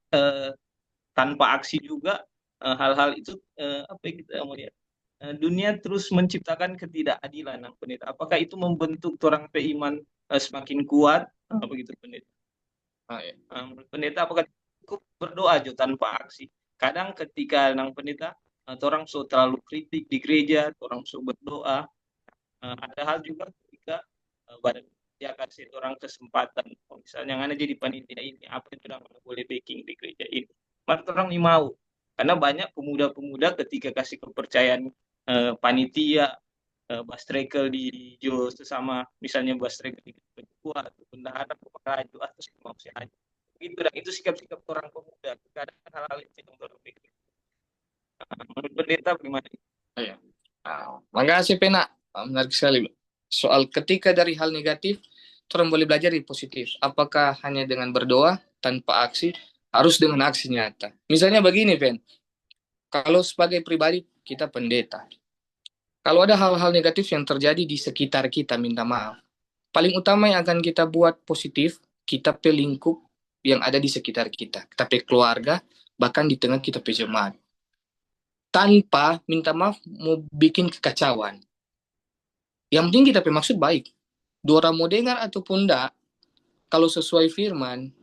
tanpa aksi juga hal-hal itu apa yang kita mau lihat, dunia terus menciptakan ketidakadilan, pendeta. Apakah itu membentuk orang beriman semakin kuat, begitu pendeta? Ya. Pendeta, apakah cukup berdoa aja tanpa aksi? Kadang ketika pendeta orang terlalu kritik di gereja, orang berdoa, ada hal juga ketika badan dia kasih orang kesempatan, misalnya yang ada jadi panitia ini, apa yang sudah boleh baking di gereja ini, maka orang ini mau, karena banyak pemuda-pemuda ketika kasih kepercayaan panitia, bastrekel di Jo sesama, misalnya bastrekel di kedua atau bendahara pengaji atau semua aja gitu, dan itu sikap-sikap orang pemuda. Kadang hal-hal itu yang orang pikir. Menurut pendeta bagaimana? Ya. Makasih Pena, menarik sekali. Soal ketika dari hal negatif, orang boleh belajar di positif. Apakah hanya dengan berdoa tanpa aksi? Harus dengan aksi nyata. Misalnya begini, Pen. Kalau sebagai pribadi, kita pendeta. Kalau ada hal-hal negatif yang terjadi di sekitar kita, minta maaf. Paling utama yang akan kita buat positif, kita pelingkup yang ada di sekitar kita. Kita pe keluarga, bahkan di tengah kita pe jemaat. Tanpa minta maaf mau bikin kekacauan. Yang penting kita pe maksud baik. Dua orang mau dengar ataupun enggak, kalau sesuai firman,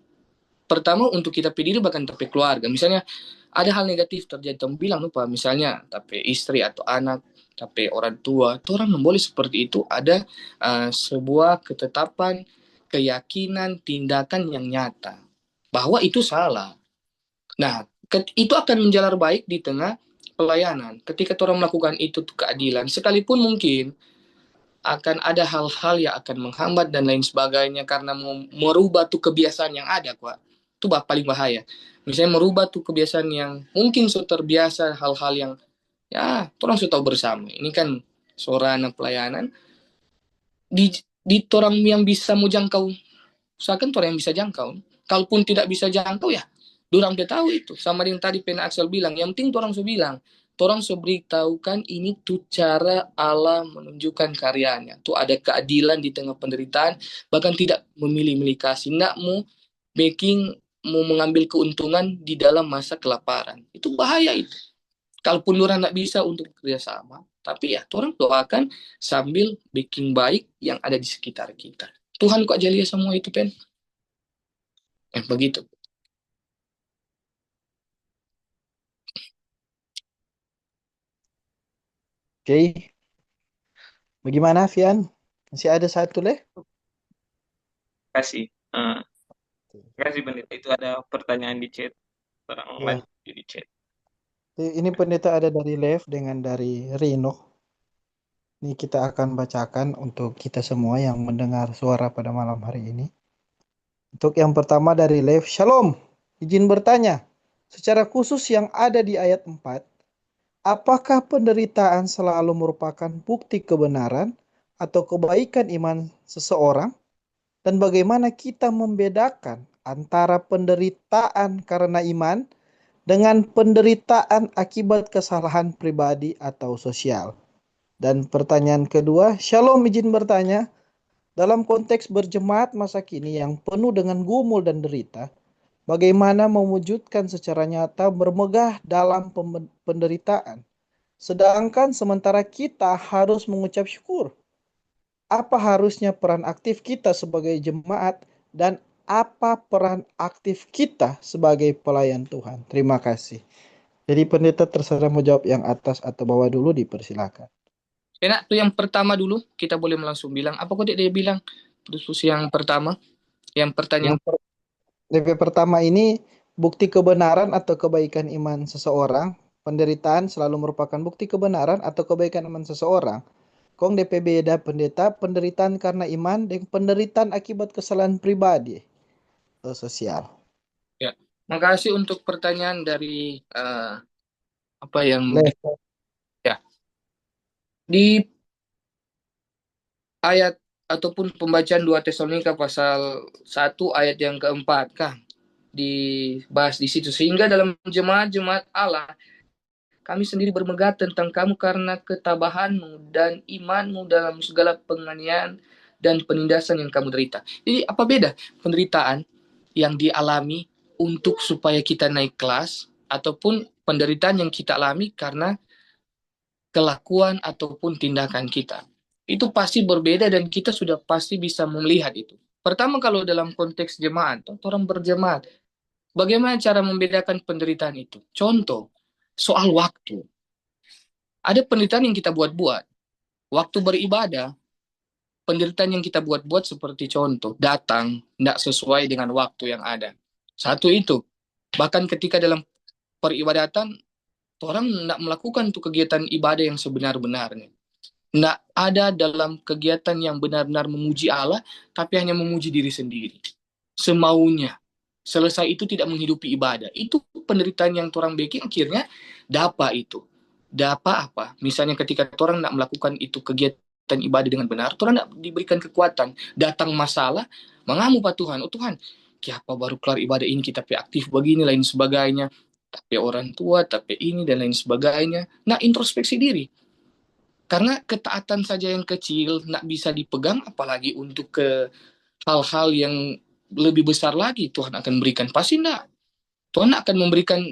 pertama untuk kita pe diri bahkan tapi keluarga. Misalnya ada hal negatif terjadi, kamu bilang lupa, misalnya tapi istri atau anak, tapi orang tua, itu orang boleh seperti itu. Ada sebuah ketetapan, keyakinan, tindakan yang nyata bahwa itu salah. Nah, itu akan menjalar baik di tengah pelayanan. Ketika orang melakukan itu keadilan, sekalipun mungkin akan ada hal-hal yang akan menghambat dan lain sebagainya karena merubah tuh kebiasaan yang ada, Pak. Itu paling bahaya. Misalnya merubah tuh kebiasaan yang mungkin sudah terbiasa hal-hal yang ya, orang sudah tahu bersama. Ini kan seorang pelayanan di orang yang bisa mau jangkau, usahakan orang yang bisa jangkau. Kalaupun tidak bisa jangkau ya, orang udah tahu itu. Sama dengan tadi Pena Axel bilang, yang penting orang sudah bilang, orang sudah beritahukan ini tuh cara Allah menunjukkan karyanya. Tuh ada keadilan di tengah penderitaan, bahkan tidak memilih-milih kasih, tidak mau mengambil keuntungan di dalam masa kelaparan. Itu bahaya itu. Kalaupun orang tidak bisa untuk kerjasama, tapi ya orang doakan sambil bikin baik yang ada di sekitar kita. Tuhan kok jalia semua itu, Pen. Begitu. Oke, bagaimana Fian? Masih ada satu leh? Kasih. Kasih pendeta, itu ada pertanyaan di chat. Orang Ya. lanjut di chat. Ini pendeta ada dari Lev dengan dari Rino. Ini kita akan bacakan untuk kita semua yang mendengar suara pada malam hari ini. Untuk yang pertama dari Lev, Shalom. Izin bertanya, secara khusus yang ada di ayat 4, apakah penderitaan selalu merupakan bukti kebenaran atau kebaikan iman seseorang? Dan bagaimana kita membedakan antara penderitaan karena iman dengan penderitaan akibat kesalahan pribadi atau sosial? Dan pertanyaan kedua, Shalom, izin bertanya, dalam konteks berjemaat masa kini yang penuh dengan gumul dan derita, bagaimana mewujudkan secara nyata bermegah dalam penderitaan? Sedangkan sementara kita harus mengucap syukur. Apa harusnya peran aktif kita sebagai jemaat dan apa peran aktif kita sebagai pelayan Tuhan? Terima kasih. Jadi pendeta terserah mau jawab yang atas atau bawah dulu, dipersilakan. Enak tuh yang pertama dulu, kita boleh langsung bilang. Apa kok dia bilang? Terus yang pertama, yang pertanyaan. Yang pertama ini bukti kebenaran atau kebaikan iman seseorang. Penderitaan selalu merupakan bukti kebenaran atau kebaikan iman seseorang. Kong DP beda pendeta, penderitaan karena iman dan penderitaan akibat kesalahan pribadi atau sosial. Ya, makasih untuk pertanyaan dari apa yang ya di ayat ataupun pembacaan 2 Tesalonika pasal 1 ayat yang keempat kah dibahas di situ, sehingga dalam jemaat-jemaat Allah kami sendiri bermegah tentang kamu karena ketabahanmu dan imanmu dalam segala penganiayaan dan penindasan yang kamu derita. Jadi apa beda penderitaan yang dialami untuk supaya kita naik kelas ataupun penderitaan yang kita alami karena kelakuan ataupun tindakan kita? Itu pasti berbeda dan kita sudah pasti bisa melihat itu. Pertama, kalau dalam konteks jemaat, orang berjemaat, bagaimana cara membedakan penderitaan itu? Contoh, soal waktu. Ada penderitaan yang kita buat-buat. Waktu beribadah, penderitaan yang kita buat-buat seperti contoh, datang tidak sesuai dengan waktu yang ada. Satu itu. Bahkan ketika dalam peribadatan, orang tidak melakukan tuh kegiatan ibadah yang sebenar-benarnya. Tidak ada dalam kegiatan yang benar-benar memuji Allah, tapi hanya memuji diri sendiri. Semaunya. Selesai itu tidak menghidupi ibadah. Itu penderitaan yang orang bikin akhirnya dapat itu. Dapat apa? Misalnya ketika orang tidak melakukan itu kegiatan ibadah dengan benar, orang tidak diberikan kekuatan. Datang masalah, mengamuk Pak Tuhan. Oh Tuhan, kenapa baru kelar ibadah ini kita aktif begini, lain sebagainya. Tapi orang tua, tapi ini dan lain sebagainya. Nah, introspeksi diri. Karena ketaatan saja yang kecil tidak bisa dipegang, apalagi untuk ke hal-hal yang lebih besar lagi Tuhan akan berikan. Pasti tidak. Tuhan akan memberikan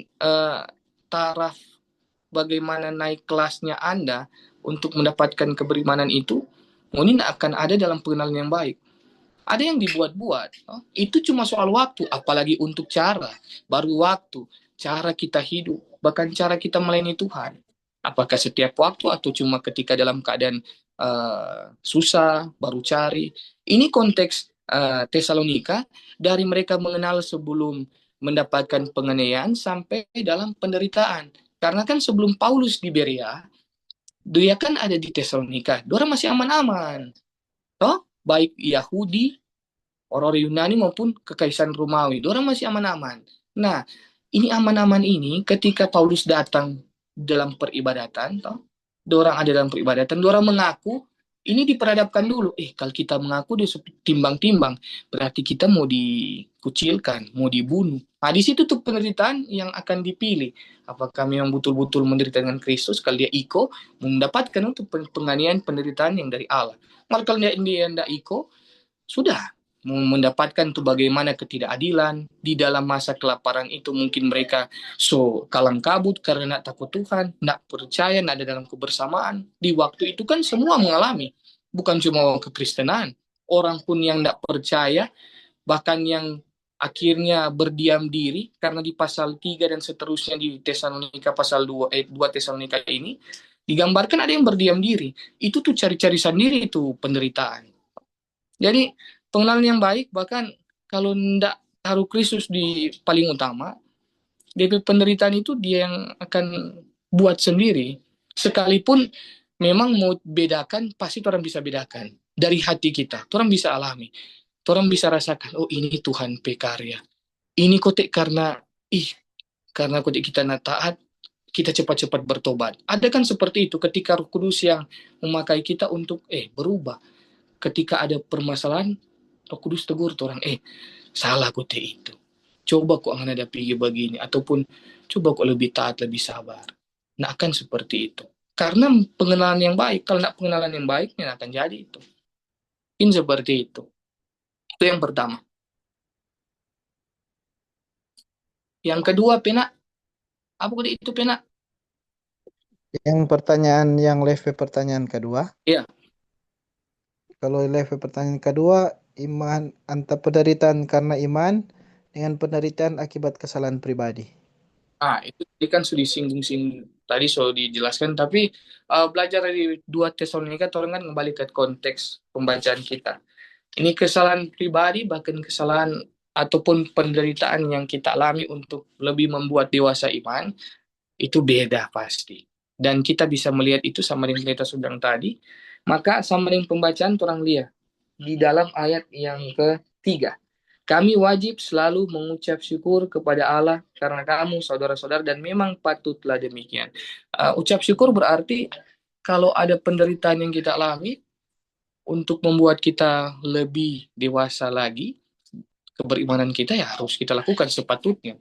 taraf bagaimana naik kelasnya Anda untuk mendapatkan keberimanan itu. Mungkin akan ada dalam pengenalan yang baik. Ada yang dibuat-buat. Itu cuma soal waktu, apalagi untuk cara. Baru waktu, cara kita hidup, bahkan cara kita melayani Tuhan. Apakah setiap waktu atau cuma ketika dalam keadaan susah, baru cari. Ini konteks Tesalonika, dari mereka mengenal sebelum mendapatkan penganiayaan sampai dalam penderitaan. Karena kan sebelum Paulus di Berea, Dia kan ada di Tesalonika, orang masih aman-aman. Toh, baik Yahudi, orang Yunani maupun kekaisaran Romawi, orang masih aman-aman. Nah, ini aman-aman ini ketika Paulus datang dalam peribadatan, toh, orang ada dalam peribadatan, orang mengaku ini diperhadapkan dulu. Kalau kita mengaku dia timbang-timbang, berarti kita mau dikucilkan, mau dibunuh. Nah, di situ tuh penderitaan yang akan dipilih. Apakah memang betul-betul menderita dengan Kristus, kalau dia iko, mendapatkan untuk penganiayaan penderitaan yang dari Allah. Maka kalau dia tidak iko, sudah mendapatkan tuh bagaimana ketidakadilan di dalam masa kelaparan itu. Mungkin mereka kalang kabut karena takut Tuhan, tidak percaya, tidak ada dalam kebersamaan. Di waktu itu kan semua mengalami, bukan cuma kekristenan, orang pun yang tidak percaya, bahkan yang akhirnya berdiam diri, karena di pasal 3 dan seterusnya di Tesalonika pasal 2, 2 Tesalonika ini digambarkan ada yang berdiam diri. Itu tuh cari-cari sendiri itu penderitaan. Jadi pengenalan yang baik, bahkan kalau tidak taruh Kristus di paling utama, DP penderitaan itu dia yang akan buat sendiri. Sekalipun memang mau bedakan, pasti orang bisa bedakan. Dari hati kita, orang bisa alami. Orang bisa rasakan, oh ini Tuhan pekarya. Ini kotek karena, karena kotek kita taat, kita cepat-cepat bertobat. Ada kan seperti itu ketika Roh Kudus yang memakai kita untuk berubah. Ketika ada permasalahan, Roh Kudus tegur orang, salah kote itu. Coba kok menghadapi begini, ataupun coba kok lebih taat, lebih sabar. Nah, akan seperti itu. Karena pengenalan yang baik, kalau tidak pengenalan yang baik, ya akan jadi itu. Ini seperti itu. Itu yang pertama. Yang kedua, Pena. Apa kode itu, Pena? Yang level pertanyaan kedua. Iya. Kalau level pertanyaan kedua, iman antara penderitaan karena iman dengan penderitaan akibat kesalahan pribadi. Itu tadi kan sudah disinggung-singgung tadi, sudah dijelaskan, tapi belajar dari 2 Tesalonika, orang kan kembali ke konteks pembacaan kita. Ini kesalahan pribadi, bahkan kesalahan ataupun penderitaan yang kita alami untuk lebih membuat dewasa iman, itu beda pasti. Dan kita bisa melihat itu sama dengan kita sedang tadi. Maka sama dengan pembacaan orang lihat di dalam ayat yang ketiga. Kami wajib selalu mengucap syukur kepada Allah karena kamu saudara-saudara, dan memang patutlah demikian. Ucap syukur berarti kalau ada penderitaan yang kita alami, untuk membuat kita lebih dewasa lagi, keberimanan kita ya harus kita lakukan sepatutnya.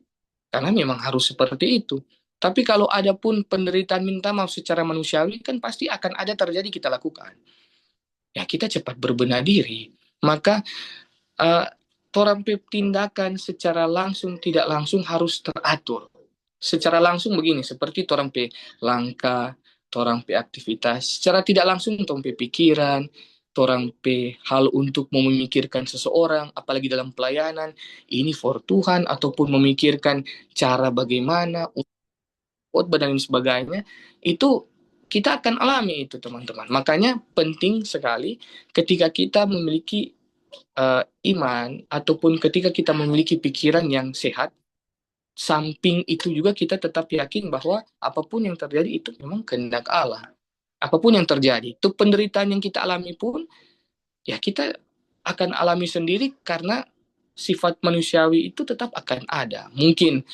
Karena memang harus seperti itu. Tapi kalau ada pun penderitaan minta maaf secara manusiawi, kan pasti akan ada terjadi, kita lakukan. Ya kita cepat berbenah diri. Maka orang tindakan secara langsung tidak langsung harus teratur. Secara langsung begini, seperti orang langkah, orang aktivitas. Secara tidak langsung orang pikiran, orang hal untuk memikirkan seseorang, apalagi dalam pelayanan, ini for Tuhan, ataupun memikirkan cara bagaimana, dan sebagainya, itu kita akan alami itu, teman-teman. Makanya penting sekali ketika kita memiliki iman, ataupun ketika kita memiliki pikiran yang sehat, samping itu juga kita tetap yakin bahwa apapun yang terjadi itu memang kehendak Allah. Apapun yang terjadi, itu penderitaan yang kita alami pun, ya kita akan alami sendiri, karena sifat manusiawi itu tetap akan ada. Mungkin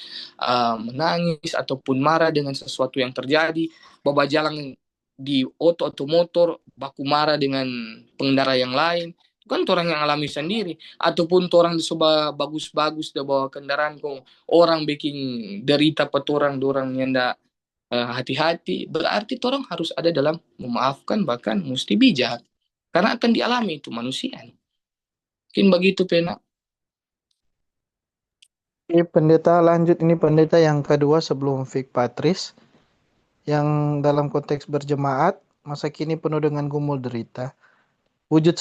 menangis ataupun marah dengan sesuatu yang terjadi, bawa jalan di atau motor, baku marah dengan pengendara yang lain, kan orang yang alami sendiri. Ataupun orang dicoba bagus-bagus dah bawa kendaraan, kok orang bikin derita orang yang ndak hati-hati, berarti orang harus ada dalam memaafkan, bahkan mesti bijak, karena akan dialami itu manusia. Mungkin begitu, Pena. Ini pendeta lanjut, ini pendeta yang kedua sebelum Fik Patris, yang dalam konteks berjemaat masa kini penuh dengan gumul derita. Wujud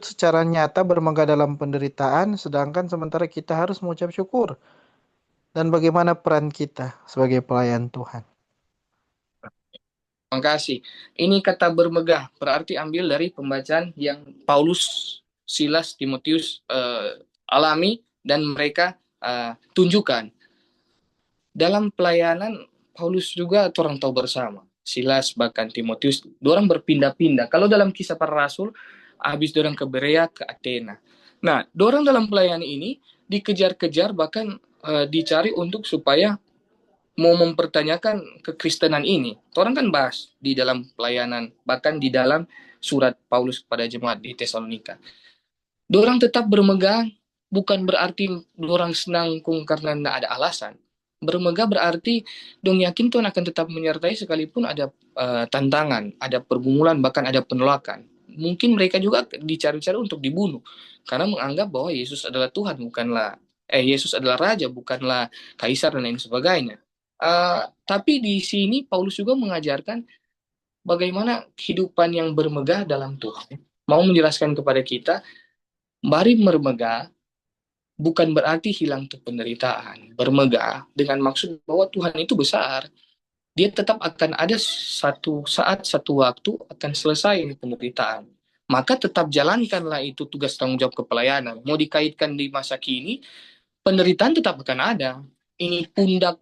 secara nyata bermegah dalam penderitaan, sedangkan sementara kita harus mengucap syukur. Dan bagaimana peran kita sebagai pelayan Tuhan? Terima kasih. Ini kata bermegah berarti ambil dari pembacaan yang Paulus, Silas, Timotius alami dan mereka tunjukkan. Dalam pelayanan, Paulus juga orang tahu bersama. Silas bahkan Timotius, dorang berpindah-pindah. Kalau dalam Kisah Para Rasul, habis dorang ke Berea ke Athena. Nah, dorang dalam pelayanan ini dikejar-kejar bahkan dicari untuk supaya mau mempertanyakan kekristenan ini. Orang kan bahas di dalam pelayanan, bahkan di dalam surat Paulus kepada jemaat di Tesalonika. Dorang tetap bermegah, bukan berarti dorang senang karena tidak ada alasan. Bermegah berarti dong yakin Tuhan akan tetap menyertai sekalipun ada tantangan, ada pergumulan, bahkan ada penolakan. Mungkin mereka juga dicari-cari untuk dibunuh karena menganggap bahwa Yesus adalah Tuhan, bukanlah Yesus adalah raja, bukanlah kaisar dan lain sebagainya. Tapi di sini Paulus juga mengajarkan bagaimana kehidupan yang bermegah dalam Tuhan. Mau menjelaskan kepada kita, mari bermegah bukan berarti hilang tuh penderitaan. Bermegah dengan maksud bahwa Tuhan itu besar. Dia tetap akan ada satu saat, satu waktu akan selesai penderitaan. Maka tetap jalankanlah itu tugas tanggung jawab kepelayanan. Mau dikaitkan di masa kini, penderitaan tetap akan ada. Ini pundak,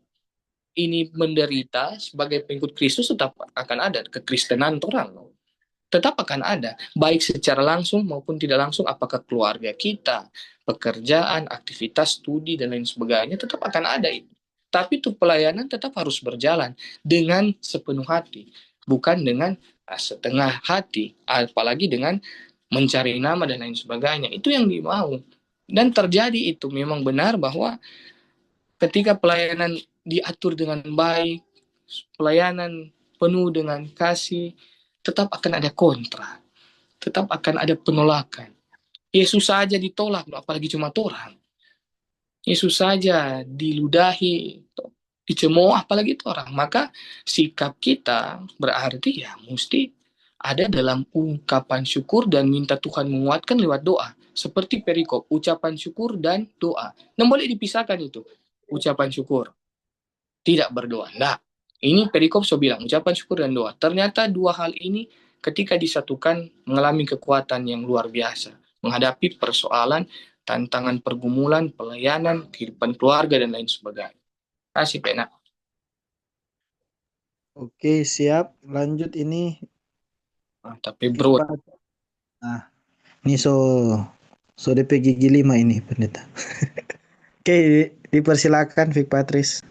ini menderita sebagai pengikut Kristus tetap akan ada. Kekristenan orang tetap akan ada, baik secara langsung maupun tidak langsung, apakah keluarga kita, pekerjaan, aktivitas studi, dan lain sebagainya, tetap akan ada itu. Tapi itu pelayanan tetap harus berjalan dengan sepenuh hati, bukan dengan setengah hati, apalagi dengan mencari nama dan lain sebagainya. Itu yang dimau. Dan terjadi itu memang benar bahwa ketika pelayanan diatur dengan baik, pelayanan penuh dengan kasih, tetap akan ada kontra, tetap akan ada penolakan. Yesus saja ditolak, apalagi cuma orang. Yesus saja diludahi, dicemooh, apalagi orang. Maka sikap kita berarti ya mesti ada dalam ungkapan syukur dan minta Tuhan menguatkan lewat doa. Seperti perikop, ucapan syukur dan doa. Nah, boleh dipisahkan itu. Ucapan syukur, tidak berdoa. Nah, ini perikop so bilang, ucapan syukur dan doa. Ternyata dua hal ini ketika disatukan mengalami kekuatan yang luar biasa. Menghadapi persoalan, tantangan pergumulan, pelayanan, kehidupan keluarga, dan lain sebagainya. Kasih pena. Oke, siap. Lanjut ini. Tapi bro, Nah, ini so DP gigi 5 ini pendeta. Oke, dipersilakan Vic Patris.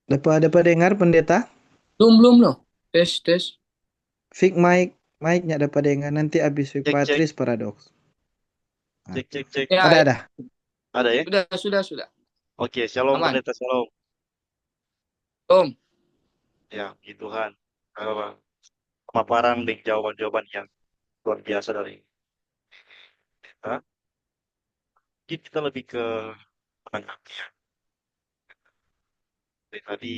Dapat dengar pendeta? belum loh. Tes. Vic mic-nya dapat dengar, nanti habis Vic Cek, Patris paradoks. Cek. Ya, Ada. Ada ya? Sudah. Oke, shalom Aman. pendeta, shalom. Om. Ya, puji Tuhan. Pemaparan dan jawaban-jawaban yang luar biasa dari kita. Mungkin kita lebih ke menanggapi ya. Dari tadi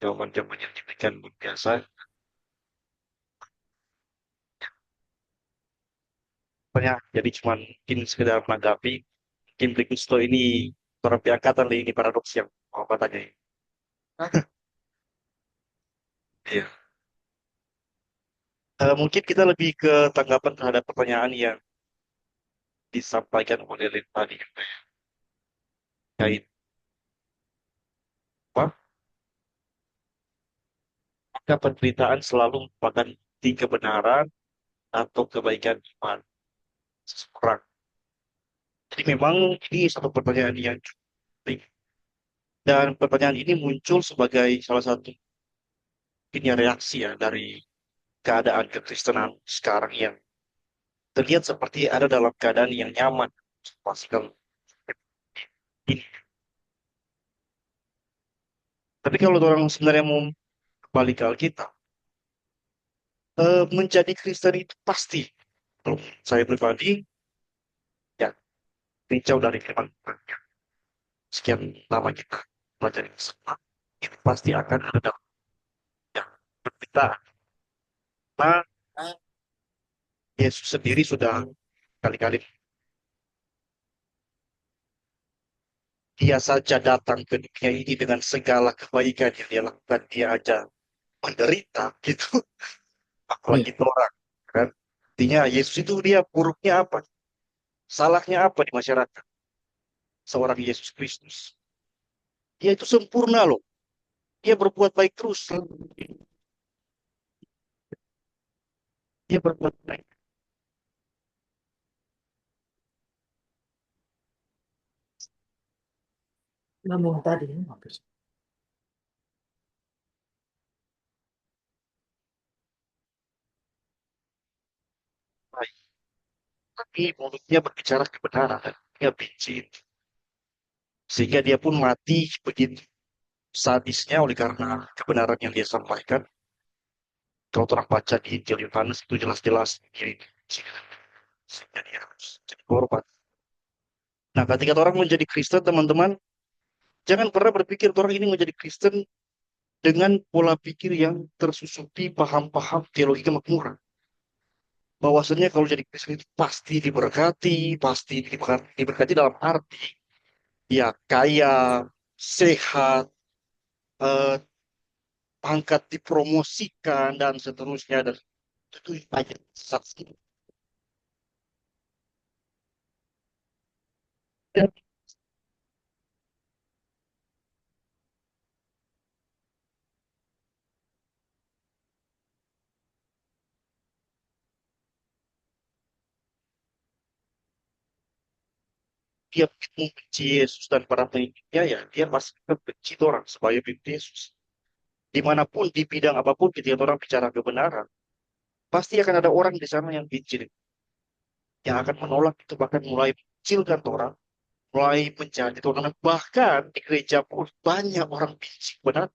jawaban-jawaban yang diberikan luar biasa. Pokoknya jadi cuma mungkin sekedar menanggapi. Mungkin Brikusto ini terapi angkatan ini paradoks yang mau katanya. Iya. Mungkin kita lebih ke tanggapan terhadap pertanyaan yang disampaikan oleh Lin tadi. Kait apa? Maka penderitaan selalu merupakan kebenaran atau kebaikan iman seseorang. Jadi memang ini satu pertanyaan yang cukup penting. Dan pertanyaan ini muncul sebagai salah satu ini reaksi ya dari keadaan kekristenan sekarang yang terlihat seperti ada dalam keadaan yang nyaman. Pastikan ini. Tapi kalau orang sebenarnya mau kembali ke Alkitab, menjadi Kristen itu pasti. Kalau saya pribadi, ya, jauh dari firman Tuhan. Sekian lama kita belajar Islam, itu pasti akan ada yang berbeda. Nah, Yesus sendiri sudah kali-kali dia saja datang ke dunia ini dengan segala kebaikan yang dia lakukan, dia aja menderita gitu. Apalagi orang kan. Artinya Yesus itu dia buruknya apa? Salahnya apa di masyarakat? Seorang Yesus Kristus. Dia itu sempurna loh. Dia berbuat baik terus. Dia berbuat baik. Namun tadi Baik. Tapi mulutnya berbicara kebenaran. Dia benci. Sehingga dia pun mati begitu sadisnya oleh karena kebenaran yang dia sampaikan. Kalau orang baca di Injil Yohanes itu jelas-jelas dia ini sehingga dia harus jadi korban. Nah, ketika orang menjadi Kristen, teman-teman, jangan pernah berpikir orang ini menjadi Kristen dengan pola pikir yang tersusupi paham-paham teologi kemakmuran. Bahwasanya kalau jadi Kristen itu pasti diberkati, diberkati dalam arti ya kaya, sehat, eh, pangkat dipromosikan dan seterusnya dan itu banyak saksi. Dan dia membenci Yesus dan para pengikutnya ya dia pasti benci orang sebagai pengikut Yesus. Dimanapun di bidang apapun ketika orang bicara kebenaran, pasti akan ada orang di sana yang benci, yang akan menolak itu bahkan mulai mengecilkan orang, mulai menjadi orang. Bahkan di gereja pun banyak orang benci. Benar,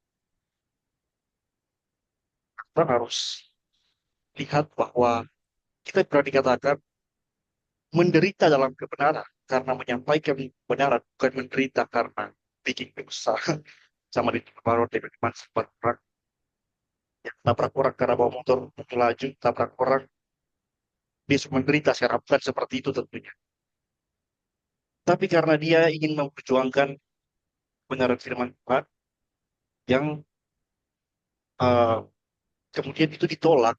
kita harus lihat bahwa kita pernah dikatakan menderita dalam kebenaran karena menyampaikan kebenaran, bukan menderita karena bikin dosa. Sama di baru teman sempat perang, ya, tabrak orang karena bawa motor laju, tabrak orang, dia semua menderita sekarang bukan seperti itu tentunya. Tapi karena dia ingin memperjuangkan kebenaran firman Tuhan yang eh, kemudian itu ditolak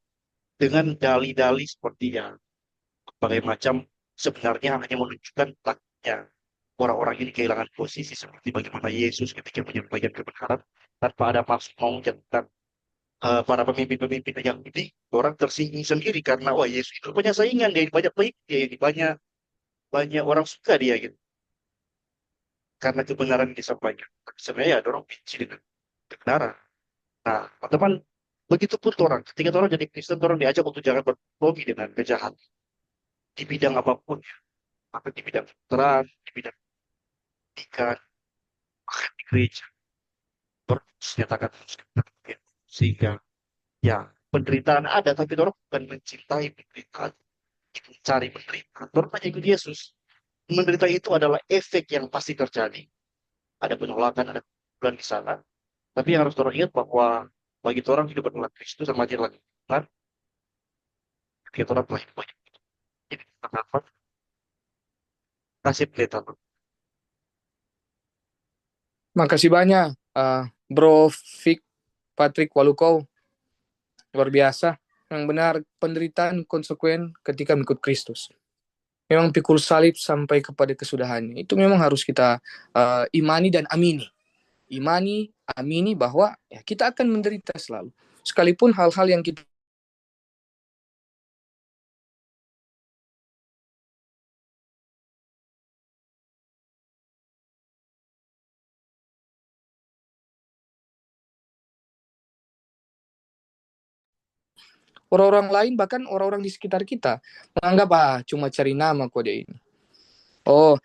dengan dalih-dalih seperti yang berbagai macam sebenarnya hanya menunjukkan takutnya orang-orang ini kehilangan posisi seperti bagaimana Yesus ketika menyampaikan kebenaran tanpa ada maksud mau menjatuhkan para pemimpin-pemimpin yang ini orang tersinggung sendiri karena wah Yesus itu banyak saingan dia banyak baik dia banyak banyak orang suka dia gitu karena kebenaran yang disampaikan. Sebenarnya ada orang benci dengan kebenaran. Nah, teman-teman, begitu pun orang ketika orang jadi Kristen orang diajak untuk jangan berteknologi dengan kejahatan di bidang apapun ya, apa di bidang kedokteran, di bidang pendidikan, bahkan di gereja terus nyatakan sehingga ya penderitaan ada tapi orang bukan mencintai penderitaan itu mencari penderitaan orang hanya ikut Yesus. Menderita itu adalah efek yang pasti terjadi, ada penolakan ada kebulan di sana, tapi yang harus orang ingat bahwa bagi orang hidup adalah Kristus sama dia lagi kan ketika orang telah hidup banyak ini apa kasih pendeta. Makasih banyak, Bro Fik Patrick Walukow. Luar biasa. Yang benar, penderitaan konsekuen ketika mengikut Kristus. Memang pikul salib sampai kepada kesudahannya. Itu memang harus kita imani dan amini. Imani, amini bahwa ya, kita akan menderita selalu. Sekalipun hal-hal yang kita orang-orang lain bahkan orang-orang di sekitar kita menganggap cuma cari nama kok dia ini. Oh,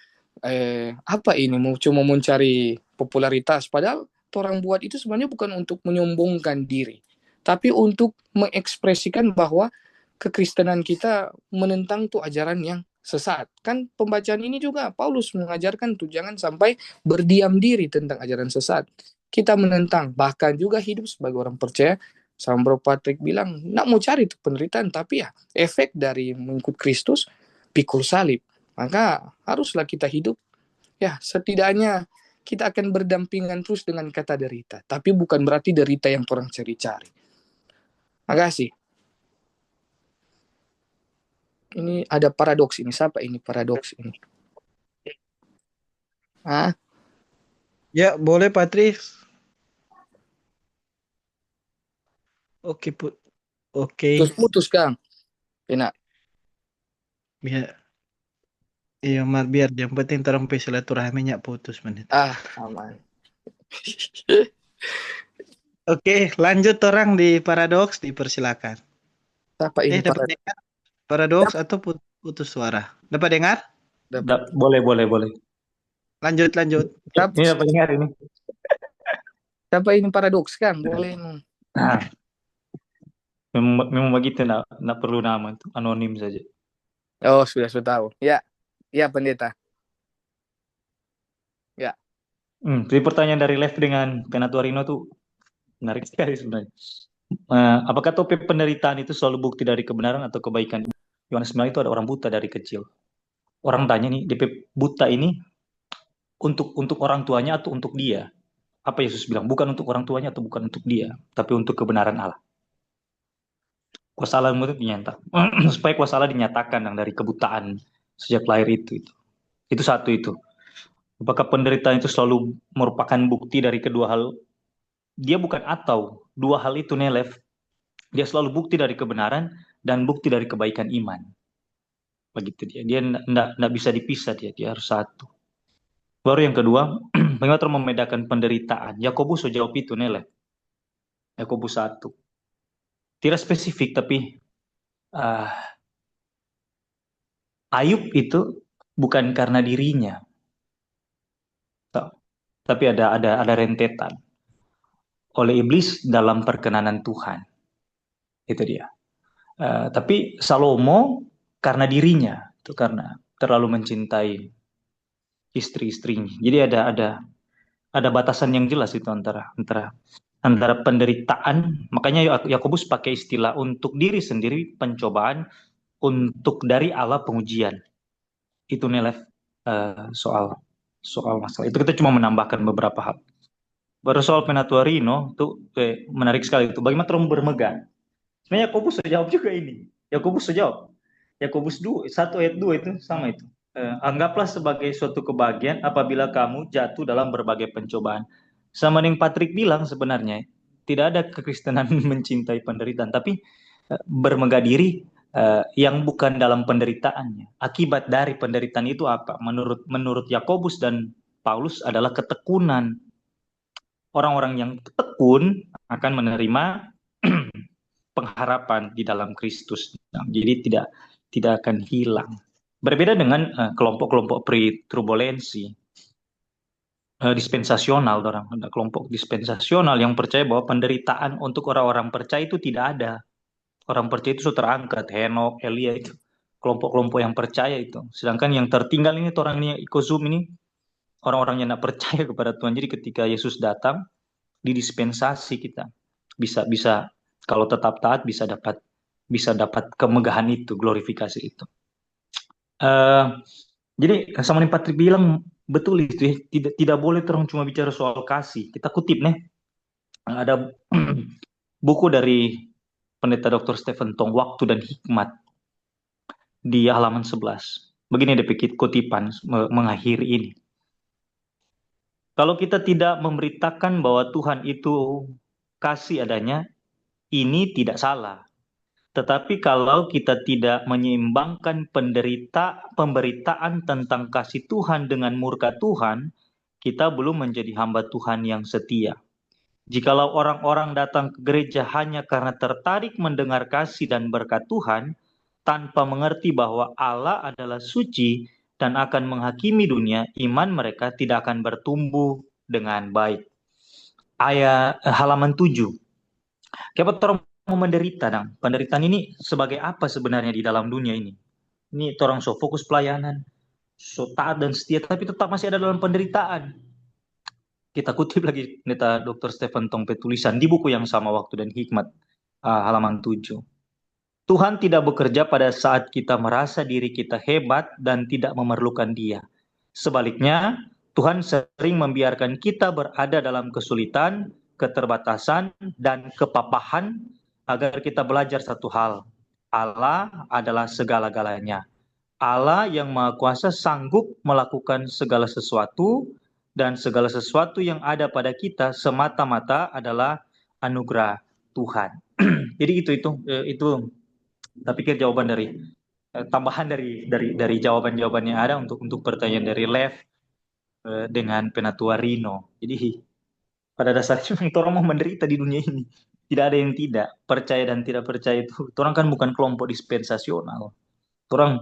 apa ini cuma mencari popularitas padahal orang buat itu sebenarnya bukan untuk menyombongkan diri, tapi untuk mengekspresikan bahwa kekristenan kita menentang tuh ajaran yang sesat. Kan pembacaan ini juga Paulus mengajarkan tuh jangan sampai berdiam diri tentang ajaran sesat. Kita menentang, bahkan juga hidup sebagai orang percaya. Sama Bro Patrick bilang, nak mau cari tuh penderitaan, tapi ya efek dari mengikut Kristus, pikul salib. Maka haruslah kita hidup, ya setidaknya kita akan berdampingan terus dengan kata derita. Tapi bukan berarti derita yang orang cari-cari. Makasih. Ini ada paradoks ini. Siapa ini paradoks ini? Hah? Ya, boleh Patris. Oke, Put. Terus Oke. putus Kang. Enak. Biar iya, Mar, biar yang penting terang silaturahminya putus menit. Ah, aman. Oke, lanjut orang di paradoks, dipersilakan. Apa ini Dapat para dengar paradoks atau putus suara? Dapat dengar? dapat Boleh, boleh, boleh. Lanjut, lanjut. Ini dapat dengar ini. apa ini paradoks Kang? Boleh. Nah, memang begitu, nggak perlu nama, itu anonim saja. Oh, sudah tahu. Ya. Ya, pendeta. Ya. Jadi pertanyaan dari Lev dengan Penatuarino tuh menarik sekali sebenarnya. Apakah topik penderitaan itu selalu bukti dari kebenaran atau kebaikan? Yohanes 9 itu ada orang buta dari kecil. Orang tanya nih, DP buta ini untuk orang tuanya atau untuk dia? Apa Yesus bilang? Bukan untuk orang tuanya atau bukan untuk dia, tapi untuk kebenaran Allah. Kuasa Allah itu dinyatakan. Supaya kuasa Allah dinyatakan yang dari kebutaan sejak lahir itu. Itu satu itu. Apakah penderitaan itu selalu merupakan bukti dari kedua hal? Dia bukan atau dua hal itu Nelef. Dia selalu bukti dari kebenaran dan bukti dari kebaikan iman. Begitu dia. Dia enggak bisa dipisah dia harus satu. Baru yang kedua, bagaimana membedakan penderitaan? Yakobus jawab itu Nelef. Yakobus 1. Tidak spesifik tapi uh, Ayub itu bukan karena dirinya, tapi ada rentetan oleh iblis dalam perkenanan Tuhan. Itu dia. Tapi Salomo karena dirinya, itu karena terlalu mencintai istri-istrinya. Jadi ada batasan yang jelas itu antara penderitaan. Makanya Yakobus pakai istilah untuk diri sendiri pencobaan, untuk dari Allah pengujian. Itu nilai soal masalah. Itu kita cuma menambahkan beberapa hal. Baru soal Penatuarino itu menarik sekali itu. Bagaimana Trump bermegang? Sebenarnya Yakobus jawab juga ini. Yakobus jawab. Yakobus 1 ayat 2 itu sama itu. Anggaplah sebagai suatu kebahagiaan apabila kamu jatuh dalam berbagai pencobaan. Sama yang Patrick bilang sebenarnya tidak ada kekristenan mencintai penderitaan, tapi bermegah diri yang bukan dalam penderitaannya. Akibat dari penderitaan itu apa? Menurut Yakobus dan Paulus adalah ketekunan. Orang-orang yang tekun akan menerima pengharapan di dalam Kristus. Jadi tidak akan hilang. Berbeda dengan kelompok-kelompok pre-turbulensi, dispensasional, orang ada kelompok dispensasional yang percaya bahwa penderitaan untuk orang-orang percaya itu tidak ada. Orang percaya itu sudah terangkat, Henok, Elia itu kelompok-kelompok yang percaya itu. Sedangkan yang tertinggal ini orang ini ikut Zoom ini orang-orang yang tidak percaya kepada Tuhan. Jadi ketika Yesus datang di dispensasi kita bisa kalau tetap taat bisa dapat kemegahan itu, glorifikasi itu. Jadi sama yang Patrick bilang betul itu ya, tidak boleh terus cuma bicara soal kasih. Kita kutip nih, ada buku dari Pendeta Dr. Stephen Tong, Waktu dan Hikmat, di halaman 11. Begini dia pikir kutipan mengakhiri ini. Kalau kita tidak memberitakan bahwa Tuhan itu kasih adanya, ini tidak salah. Tetapi kalau kita tidak menyeimbangkan pemberitaan tentang kasih Tuhan dengan murka Tuhan, kita belum menjadi hamba Tuhan yang setia. Jikalau orang-orang datang ke gereja hanya karena tertarik mendengar kasih dan berkat Tuhan, tanpa mengerti bahwa Allah adalah suci dan akan menghakimi dunia, iman mereka tidak akan bertumbuh dengan baik. Ayat halaman 7. Kenapa orang mau menderita, dong? Penderitaan ini sebagai apa sebenarnya di dalam dunia ini? Ini orang so fokus pelayanan, so taat dan setia, tapi tetap masih ada dalam penderitaan. Kita kutip lagi Pendeta Dr. Stephen Tong tulisan di buku yang sama, Waktu dan Hikmat, halaman 7. Tuhan tidak bekerja pada saat kita merasa diri kita hebat dan tidak memerlukan Dia. Sebaliknya, Tuhan sering membiarkan kita berada dalam kesulitan, keterbatasan, dan kepapahan agar kita belajar satu hal. Allah adalah segala-galanya. Allah yang Maha Kuasa sanggup melakukan segala sesuatu dan segala sesuatu yang ada pada kita semata-mata adalah anugerah Tuhan. Jadi itu tapi pikir jawaban dari tambahan dari jawaban-jawaban yang ada untuk pertanyaan dari Lev dengan Penatua Rino. Jadi pada dasarnya memang orang mau menderita di dunia ini. Tidak ada yang tidak percaya dan tidak percaya itu. Orang kan bukan kelompok dispensasional. Orang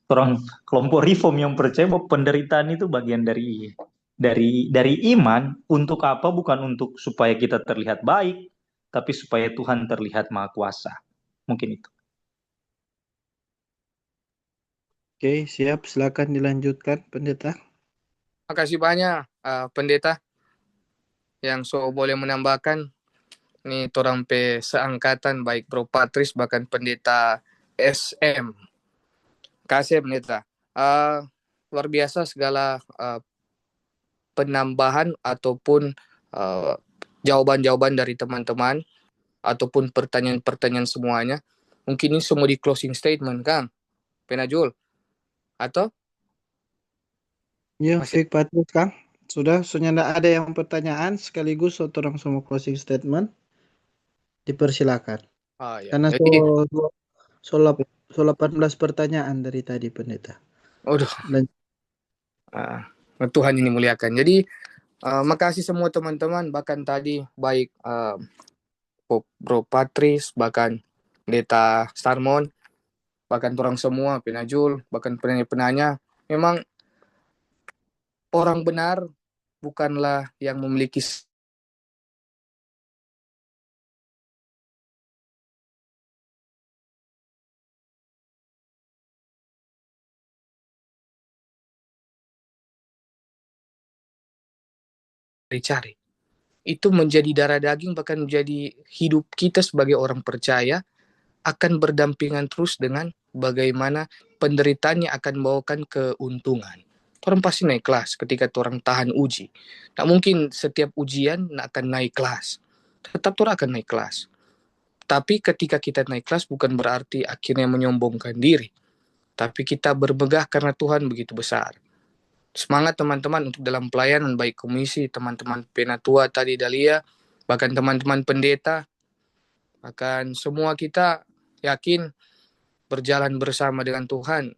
orang kelompok reform yang percaya bahwa penderitaan itu bagian dari iman. Untuk apa? Bukan untuk supaya kita terlihat baik, tapi supaya Tuhan terlihat maha kuasa. Mungkin itu. Oke, siap. Silakan dilanjutkan, Pendeta. Makasih banyak pendeta yang boleh menambahkan. Ini torang pe seangkatan baik Bro Patris bahkan pendeta SM. Kasih pendeta. Luar biasa segala penambahan ataupun jawaban-jawaban dari teman-teman ataupun pertanyaan-pertanyaan semuanya. Mungkin ini semua di closing statement, Kang Penajul. Atau? Ya, Masih? Fik Patrick, Kang. Sudah tidak ada yang pertanyaan sekaligus orang semua closing statement. Dipersilakan. Ya. Karena Jadi, so 18 pertanyaan dari tadi, Pendeta. Waduh. Dan Tuhan ini muliakan. Jadi, makasih semua teman-teman. Bahkan tadi baik Bro Patris, bahkan Pendeta Starmon, bahkan orang semua, Penajul, bahkan penanya-penanya. Memang orang benar bukanlah yang memiliki cari. Itu menjadi darah daging, bahkan menjadi hidup kita sebagai orang percaya akan berdampingan terus dengan bagaimana penderitaannya akan membawakan keuntungan. Orang pasti naik kelas ketika orang tahan uji. Tak mungkin setiap ujian akan naik kelas. Tetap orang akan naik kelas. Tapi ketika kita naik kelas bukan berarti akhirnya menyombongkan diri. Tapi kita bermegah karena Tuhan begitu besar. Semangat teman-teman untuk dalam pelayanan, baik komisi, teman-teman penatua tadi Dalia, bahkan teman-teman pendeta, bahkan semua kita yakin berjalan bersama dengan Tuhan.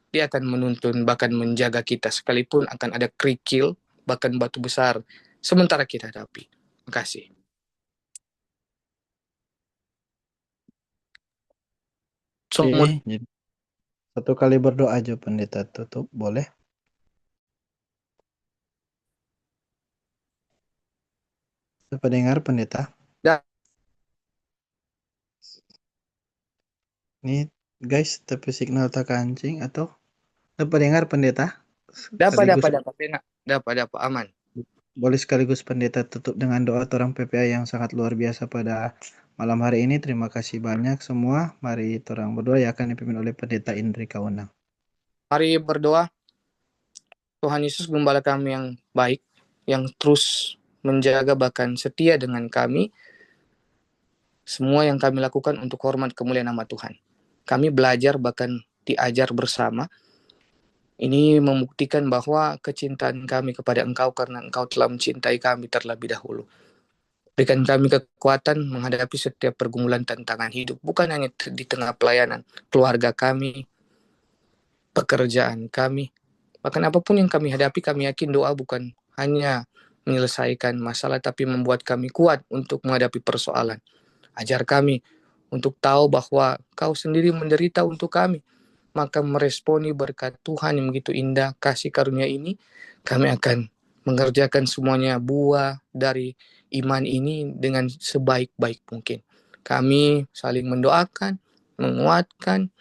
Dia akan menuntun, bahkan menjaga kita, sekalipun akan ada kerikil, bahkan batu besar, sementara kita hadapi. Terima kasih. Oke, jadi satu kali berdoa aja Pendeta tutup, boleh? Dapat dengar Pendeta? Ya. Ini guys, tapi signal tak kancing atau dapat dengar Pendeta? Dapat, aman. Boleh sekaligus Pendeta tutup dengan doa orang PPA yang sangat luar biasa pada malam hari ini. Terima kasih banyak semua. Mari orang berdoa yang akan dipimpin oleh Pendeta Indri Kaunang. Mari berdoa. Tuhan Yesus Gembala kami yang baik, yang terus menjaga bahkan setia dengan kami. Semua yang kami lakukan untuk hormat kemuliaan nama Tuhan. Kami belajar bahkan diajar bersama. Ini membuktikan bahwa kecintaan kami kepada Engkau karena Engkau telah mencintai kami terlebih dahulu. Berikan kami kekuatan menghadapi setiap pergumulan tantangan hidup, bukan hanya di tengah pelayanan, keluarga kami, pekerjaan kami, bahkan apapun yang kami hadapi, kami yakin doa bukan hanya menyelesaikan masalah, tapi membuat kami kuat untuk menghadapi persoalan. Ajar kami untuk tahu bahwa Kau sendiri menderita untuk kami, maka meresponi berkat Tuhan yang begitu indah, kasih karunia ini, kami akan mengerjakan semuanya buah dari iman ini dengan sebaik-baik mungkin. Kami saling mendoakan, menguatkan,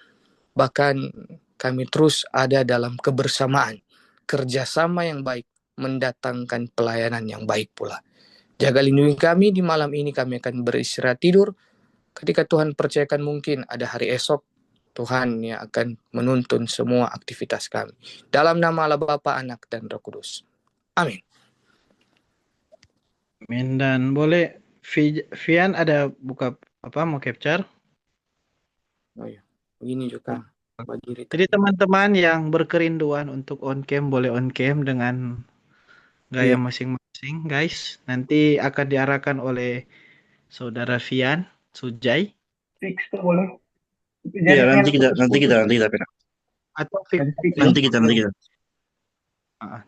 bahkan kami terus ada dalam kebersamaan, kerjasama yang baik, mendatangkan pelayanan yang baik pula. Jaga lindungi kami di malam ini, kami akan beristirahat tidur. Ketika Tuhan percayakan mungkin ada hari esok, Tuhan yang akan menuntun semua aktivitas kami. Dalam nama Allah Bapa, Anak, dan Roh Kudus. Amin. Amin. Dan boleh Vian ada buka apa mau capture? Oh iya, begini juga. Bagi Jadi teman-teman yang berkerinduan untuk on cam boleh on cam dengan gaya Iya. masing-masing, guys. Nanti akan diarahkan oleh Saudara Fian Sujai Fix tuh boleh. Iya, Jangan nanti kita putus-putus. Pena. atau Fik. Jangan fix. Nanti kita.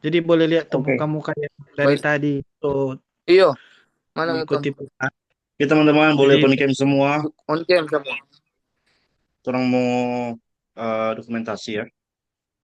Jadi boleh lihat tuh Oke. muka-muka yang dari Baik. tadi tuh Iyo, mana mengikuti muka? pesan. Oke teman-teman, boleh Jadi open cam semua. On cam semua. Orang mau dokumentasi ya.